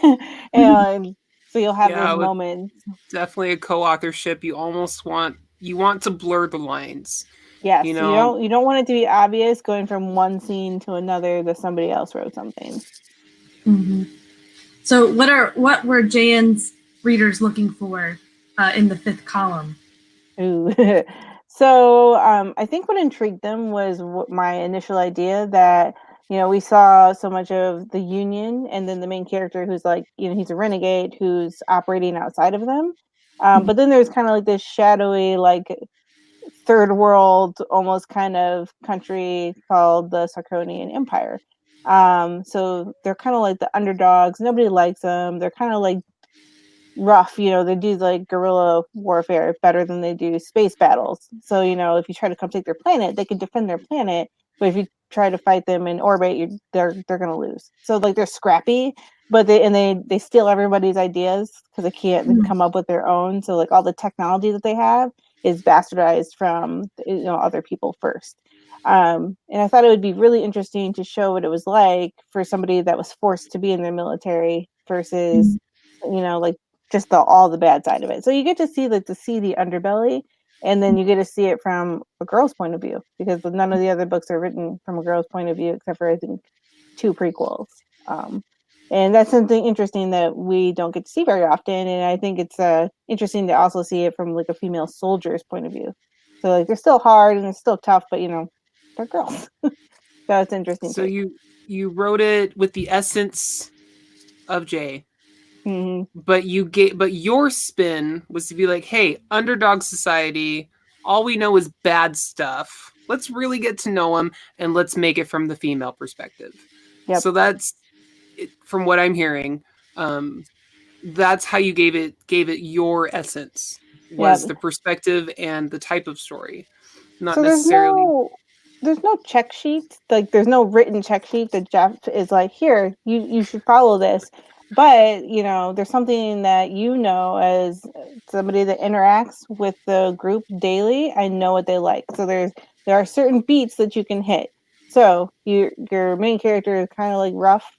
And so you'll have those moments. Definitely a co-authorship. You almost want to blur the lines. Yes, you don't want it to be obvious going from one scene to another that somebody else wrote something. Mm-hmm. So what were J.N.'s readers looking for in the 5th column? Ooh. So I think what intrigued them was my initial idea that, we saw so much of the Union, and then the main character who's like, he's a renegade who's operating outside of them. But then there's kind of like this shadowy, like third world, almost kind of country called the Sarkonian Empire. So they're kind of like the underdogs. Nobody likes them. They're kind of like rough, they do like guerrilla warfare better than they do space battles. So if you try to come take their planet, they can defend their planet, but if you try to fight them in orbit, they're gonna lose. So like they're scrappy, but they steal everybody's ideas because they can't come up with their own. So like all the technology that they have is bastardized from other people first. And I thought it would be really interesting to show what it was like for somebody that was forced to be in the military versus, like just all the bad side of it. So you get to see the underbelly, and then you get to see it from a girl's point of view, because none of the other books are written from a girl's point of view except for, I think, 2 prequels. And that's something interesting that we don't get to see very often. And I think it's interesting to also see it from like a female soldier's point of view. So like they're still hard and it's still tough, but they're girls. So it's interesting. So you wrote it with the essence of Jay. Mm-hmm. But your spin was to be like, hey, underdog society, all we know is bad stuff. Let's really get to know them and let's make it from the female perspective. Yep. So that's from what I'm hearing. That's how you gave it your essence, was the perspective and the type of story, not so necessarily. There's no check sheet. Like there's no written check sheet that Jeff is like, here, you should follow this. But there's something that as somebody that interacts with the group daily, I know what they like. So there are certain beats that you can hit. So your main character is kind of like rough.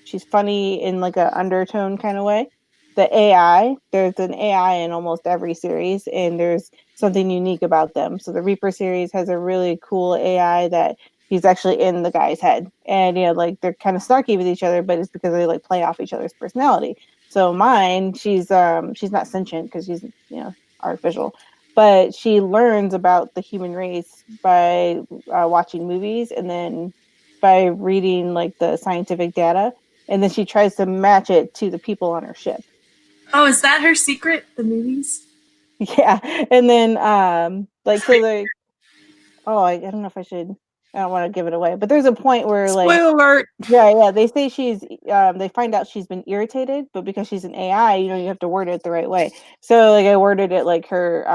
She's funny in like an undertone kind of way. There's an AI in almost every series, and there's something unique about them. So the Reaper series has a really cool AI that he's actually in the guy's head, and like they're kind of snarky with each other, but it's because they like play off each other's personality. So mine, she's not sentient because she's artificial, but she learns about the human race by watching movies and then by reading like the scientific data, and then she tries to match it to the people on her ship. Oh, is that her secret? The movies? Yeah, and then I don't know if I don't want to give it away, but there's a point where Spoiler alert. Yeah, they say they find out she's been irritated, but because she's an AI, you have to word it the right way. So like I worded it like her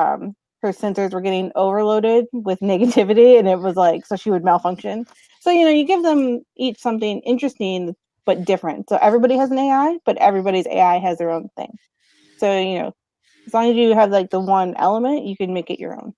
sensors were getting overloaded with negativity, and it was like, so she would malfunction. So you give them each something interesting but different. So everybody has an AI, but everybody's AI has their own thing. So as long as you have like the one element, you can make it your own.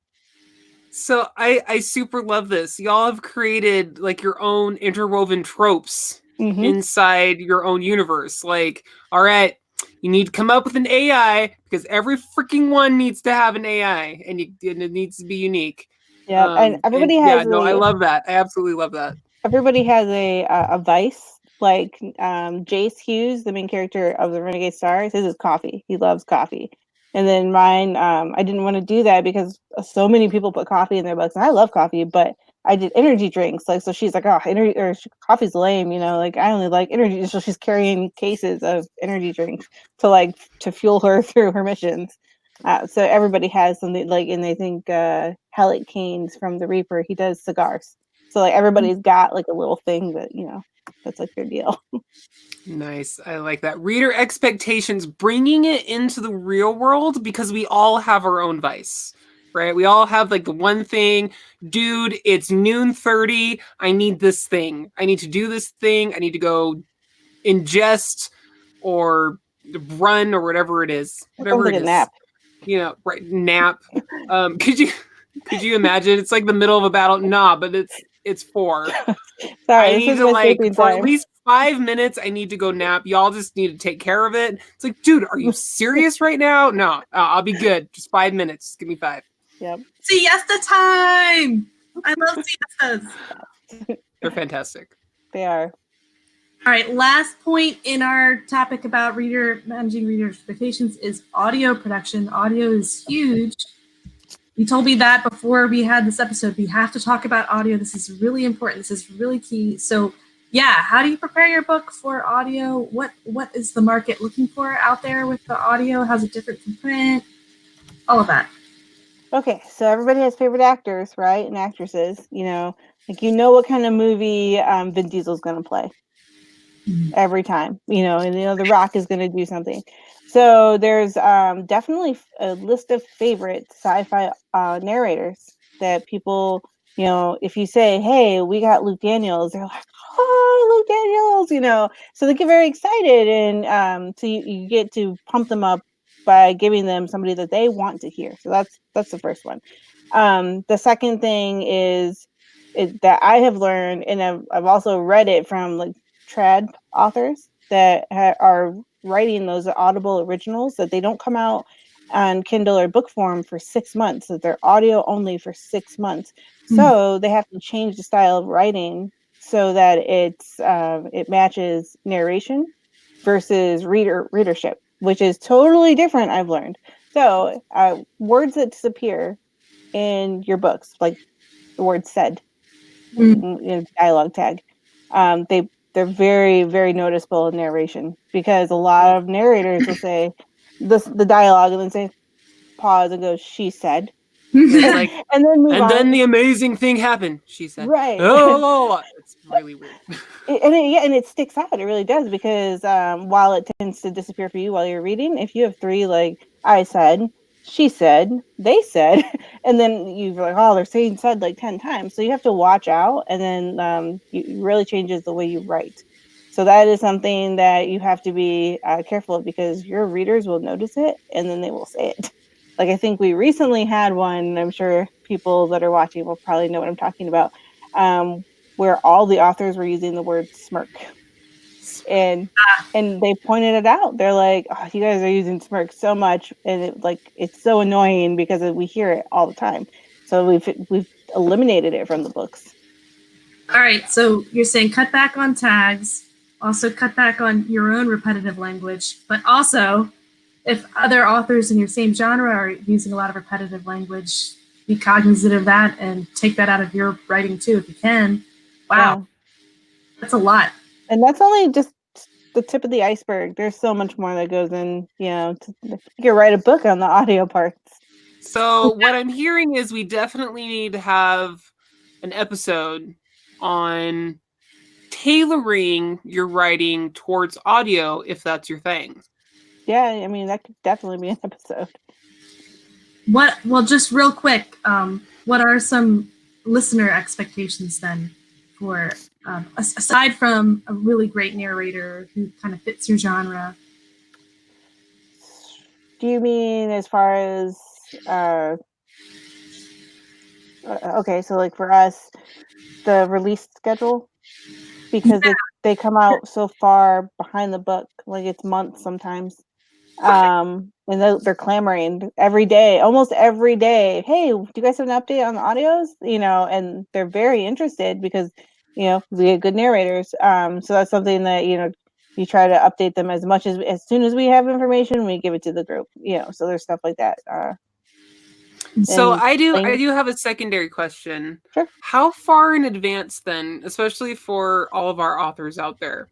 So I super love this. Y'all have created like your own interwoven tropes inside your own universe. Like, all right, you need to come up with an AI because every freaking one needs to have an AI, and it needs to be unique. Yeah, and everybody has. I love that. I absolutely love that. Everybody has a vice. Like Jace Hughes, the main character of the Renegade Stars, his is coffee. He loves coffee. And then mine, I didn't want to do that because so many people put coffee in their books, and I love coffee, but I did energy drinks. Like, so she's like, oh, coffee's lame, like I only like energy. So she's carrying cases of energy drinks to fuel her through her missions. So everybody has something like, and they think Halleck Keynes from the Reaper, he does cigars. So like everybody's got like a little thing that that's like their deal. Nice. I like that. Reader expectations, bringing it into the real world, because we all have our own vice, right? We all have like the one thing, dude, it's noon 30. I need this thing. I need to do this thing. I need to go ingest or run or whatever it is. Whatever it is. Nap. Right. Nap. Could you imagine? It's like the middle of a battle. Nah, but it's 4. Sorry, I need to for at least 5 minutes. I need to go nap. Y'all just need to take care of it. It's like, dude, are you serious right now? No, I'll be good. Just 5 minutes. Just give me 5. Yep. Siesta time. I love siestas. They're fantastic. They are. All right, last point in our topic about managing reader expectations is audio production. Audio is huge. You told me that before we had this episode. We have to talk about audio. This is really important. This is really key. So, yeah, how do you prepare your book for audio? What is the market looking for out there with the audio? How's it different from print? All of that. Okay, so everybody has favorite actors, right? And actresses. What kind of movie Vin Diesel's going to play every time. And The Rock is going to do something. So there's definitely a list of favorite sci-fi narrators that people, if you say, hey, we got Luke Daniels, they're like, oh, Luke Daniels, so they get very excited. And so you get to pump them up by giving them somebody that they want to hear. So that's the first one. The second thing is that I have learned, and I've also read it from like trad authors that are writing those Audible originals, that they don't come out on Kindle or book form for 6 months, that they're audio only for 6 months. So they have to change the style of writing so that it matches narration versus readership, which is totally different, I've learned. So words that disappear in your books, like the word said, dialogue tag, they're very, very noticeable in narration, because a lot of narrators will say the dialogue and then say pause and go, she said, It's like, and then move and on. then the amazing thing happened, she said. Right. Oh, it's really weird. And it sticks out. It really does, because while it tends to disappear for you while you're reading, if you have 3 like I said, she said, they said, and then you're like, oh, they're saying said like 10 times, so you have to watch out, and then it really changes the way you write. So that is something that you have to be careful of, because your readers will notice it and then they will say it. Like, I think we recently had one, and I'm sure people that are watching will probably know what I'm talking about, where all the authors were using the word smirk, and they pointed it out. They're like, oh, you guys are using smirk so much, and it's so annoying because we hear it all the time. So we've eliminated it from the books. All right, so you're saying cut back on tags, also cut back on your own repetitive language, but also if other authors in your same genre are using a lot of repetitive language, be cognizant of that and take that out of your writing too if you can. Wow. Yeah. That's a lot. And that's only just the tip of the iceberg. There's so much more that goes in, you can write a book on the audio parts. So what I'm hearing is we definitely need to have an episode on tailoring your writing towards audio, if that's your thing. Yeah, I mean, that could definitely be an episode. Well, just real quick, what are some listener expectations then for, aside from a really great narrator who kind of fits your genre? Do you mean as far as okay, so like for us, the release schedule, because they come out so far behind the book, like it's months sometimes, and they're clamoring every day, almost every day. Hey, do you guys have an update on the audios? And they're very interested because we get good narrators. So that's something that we try to update them as soon as we have information, we give it to the group. So there's stuff like that. So I do have a secondary question. Sure. How far in advance then, especially for all of our authors out there,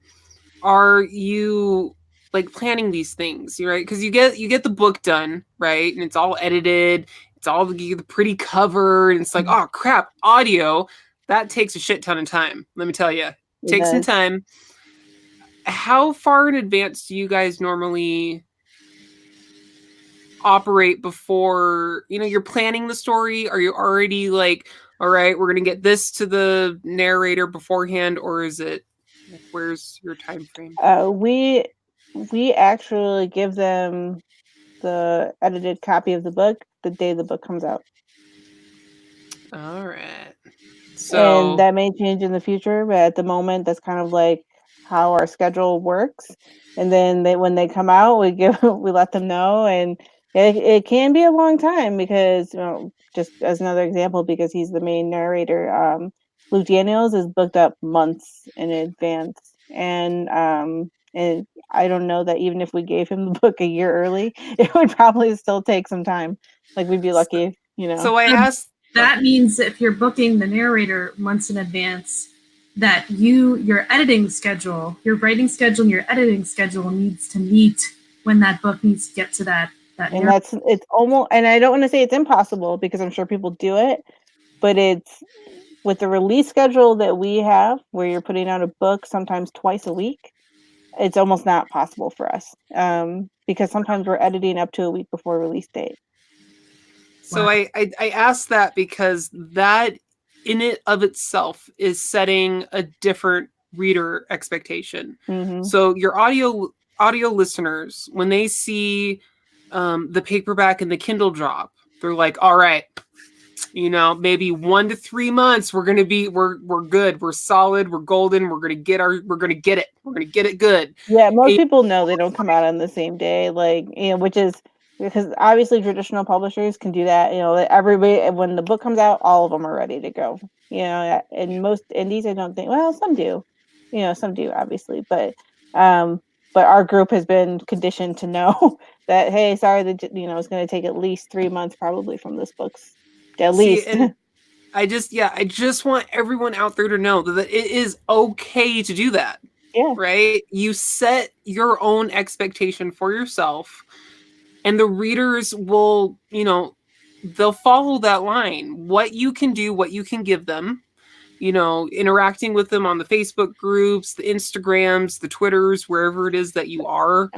are you like planning these things, right? Because you get the book done, right? And it's all edited, it's all the pretty cover, and it's like, oh crap, audio, that takes a shit ton of time. Let me tell you. It takes some time. How far in advance do you guys normally operate before you're planning the story? Are you already like, all right, we're gonna get this to the narrator beforehand, or is it like, where's your time frame? We actually give them the edited copy of the book the day the book comes out. All right. So and that may change in the future, but at the moment that's kind of like how our schedule works. And then when they come out, we let them know, and it can be a long time because just as another example, because he's the main narrator, Luke Daniels is booked up months in advance, and I don't know that even if we gave him the book a year early, it would probably still take some time. Like, we'd be lucky, So I asked. That means if you're booking the narrator months in advance, that your editing schedule, your writing schedule, and your editing schedule needs to meet when that book needs to get to that. And it's almost, and I don't want to say it's impossible because I'm sure people do it, but it's with the release schedule that we have, where you're putting out a book sometimes twice a week, it's almost not possible for us, because sometimes we're editing up to a week before release date. So wow. I asked that because that in it of itself is setting a different reader expectation. Mm-hmm. So your audio listeners, when they see the paperback and the Kindle drop, they're like, all right, maybe 1 to 3 months, we're good, we're solid, we're golden, we're gonna get it good. Yeah, most And people know they don't come out on the same day, which is because obviously traditional publishers can do that. Everybody, when the book comes out, all of them are ready to go. And most indies, I don't think. Well, some do. Some do obviously, but our group has been conditioned to know that hey, sorry, that it's going to take at least 3 months probably from this book's at least. and I just want everyone out there to know that it is okay to do that. Yeah. Right? You set your own expectation for yourself, and the readers will, they'll follow that line. What you can do, what you can give them, interacting with them on the Facebook groups, the Instagrams, the Twitters, wherever it is that you are.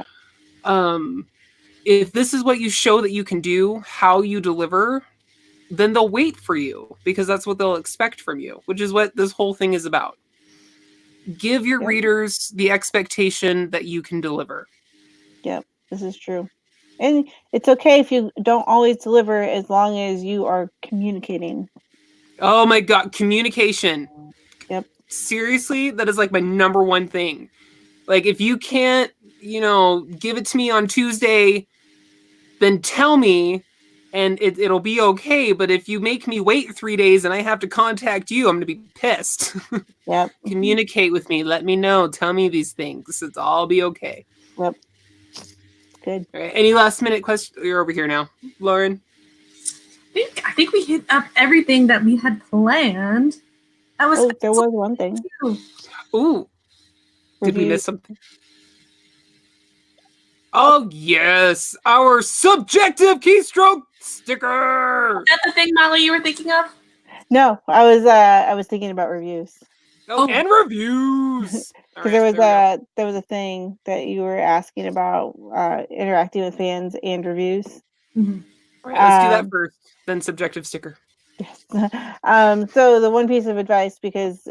If this is what you show that you can do, how you deliver, then they'll wait for you because that's what they'll expect from you, which is what this whole thing is about. Give your readers the expectation that you can deliver. Yep, this is true. And it's okay if you don't always deliver as long as you are communicating. Oh my God, communication. Yep. Seriously, that is like my number one thing. Like if you can't, give it to me on Tuesday, then tell me and it'll be okay. But if you make me wait 3 days and I have to contact you, I'm going to be pissed. Yep. Communicate with me. Let me know. Tell me these things. It's all be okay. Yep. Good. All right. Any last minute questions? You're over here now, Lauren. I think we hit up everything that we had planned. There was one thing. Ooh. Did we miss something? Oh, yes. Our subjective keystroke sticker. Is that the thing, Molly, you were thinking of? No, I was thinking about reviews. Oh, and reviews. Because there was a thing that you were asking about interacting with fans and reviews. Mm-hmm. All right, let's do that first, then subjective sticker. Yes. So the one piece of advice, because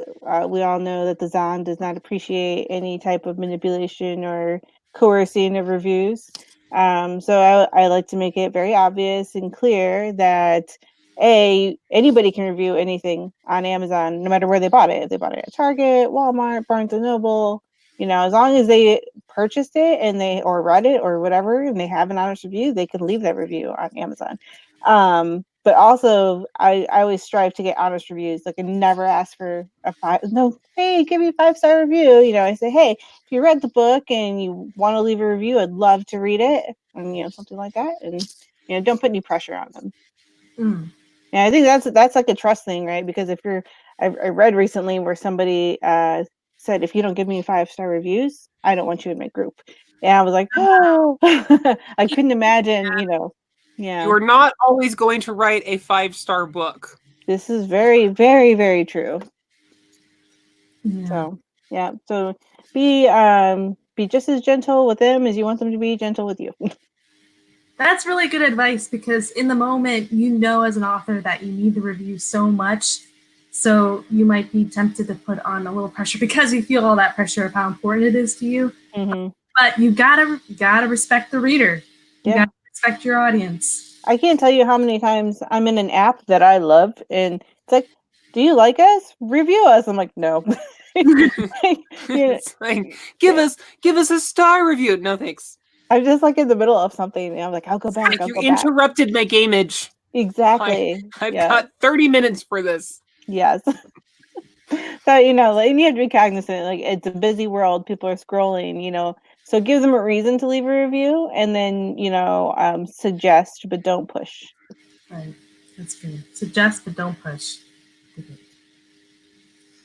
we all know that the Zon does not appreciate any type of manipulation or coercing of reviews. So I like to make it very obvious and clear that anybody can review anything on Amazon, no matter where they bought it. If they bought it at Target, Walmart, Barnes and Noble, as long as they purchased it or read it or whatever, and they have an honest review, they can leave that review on Amazon. But also, I always strive to get honest reviews. Like I never ask for a 5. No, hey, give me a 5-star review. I say, hey, if you read the book and you want to leave a review, I'd love to read it, and something like that. And don't put any pressure on them. Mm. Yeah, I think that's like a trust thing, right? Because I read recently where somebody said, if you don't give me 5-star reviews, I don't want you in my group. And I was like, oh, I couldn't imagine, Yeah. You are not always going to write a 5-star book. This is very, very, very true. Yeah. So, yeah. So be just as gentle with them as you want them to be gentle with you. That's really good advice because in the moment, as an author that you need the review so much. So you might be tempted to put on a little pressure because you feel all that pressure of how important it is to you. Mm-hmm. But you gotta respect the reader. You gotta respect your audience. I can't tell you how many times I'm in an app that I love, and it's like, "Do you like us? Review us." I'm like, "No." It's like, give us a star review. No thanks. I'm just like in the middle of something, and I'm like, "I'll go back." Like you interrupted my game age. Exactly. I've got 30 minutes for this. Yes. So you have to be cognizant. Like it's a busy world. People are scrolling. So give them a reason to leave a review, and then suggest but don't push. Right. That's good. Suggest but don't push.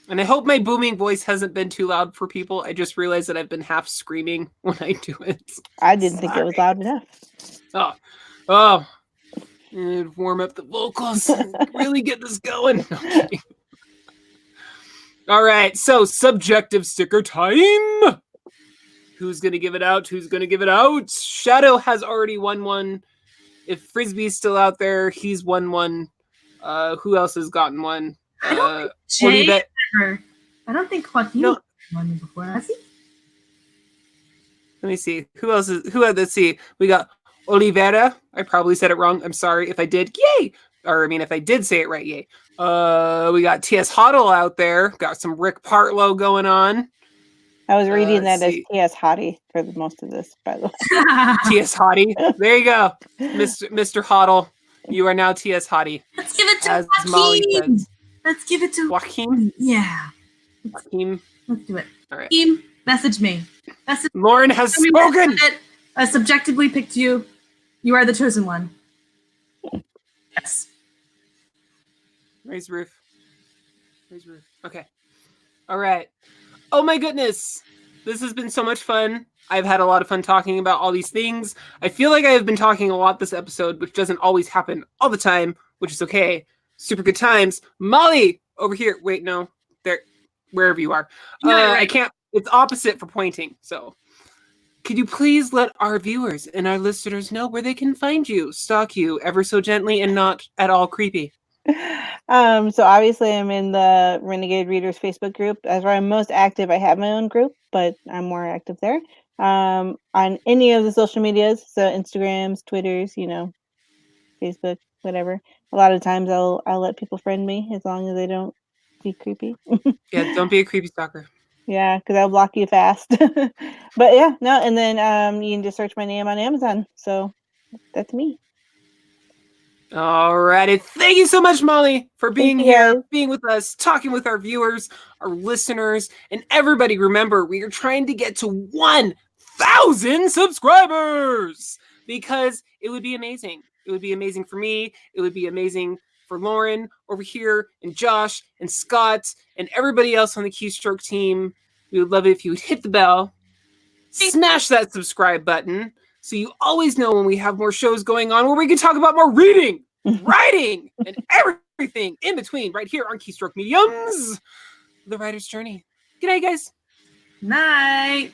And I hope my booming voice hasn't been too loud for people. I just realized that I've been half screaming when I do it. I didn't think it was loud enough. Oh. Warm up the vocals. Really get this going. Okay. All right. So subjective sticker time. Who's going to give it out? Shadow has already won one. If Frisbee's still out there, he's won one. Who else has gotten one? I don't think Joaquin won one before, has he? Let me see. Let's see. We got Olivera. I probably said it wrong. I'm sorry if I did. Yay! or I mean, if I did say it right, yay. We got T.S. Hoddle out there. Got some Rick Partlow going on. I was reading let's that as see. T.S. Hottie for most of this, by the way. T.S. Hottie. There you go. Mr. Hoddle. You are now T.S. Hottie. Let's give it to As Molly Joaquin. says. Let's give it to Joaquin? Yeah. Joaquin. Let's do it. All right. Joaquin, message me. Lauren has spoken. I subjectively picked you. You are the chosen one. Yes. Raise roof. Raise roof. Okay. All right. Oh my goodness. This has been so much fun. I've had a lot of fun talking about all these things. I feel like I have been talking a lot this episode, which doesn't always happen all the time, which is okay. Super good times. Molly, over here. Wait, no. There. Wherever you are. Right. I can't. It's opposite for pointing. So could you please let our viewers and our listeners know where they can find you, stalk you ever so gently and not at all creepy? So obviously I'm in the Renegade Readers Facebook group. That's where I'm most active. I have my own group, but I'm more active there. On any of the social medias, so Instagrams, Twitters, Facebook, whatever. A lot of times I'll let people friend me as long as they don't be creepy. Yeah, don't be a creepy stalker. Yeah, because I'll block you fast. But yeah, no, and then you can just search my name on Amazon. So that's me. Alrighty. Thank you so much, Molly, for being Thank you, here, guys. being with us, talking with our viewers, our listeners, and everybody. Remember, we are trying to get to 1,000 subscribers because it would be amazing. It would be amazing for me. It would be amazing for Lauren over here, and Josh, and Scott, and everybody else on the Keystroke team. We would love it if you would hit the bell, smash that subscribe button, so you always know when we have more shows going on where we can talk about more reading, writing, and everything in between right here on Keystroke Mediums, The Writer's Journey. Good night, guys. Night.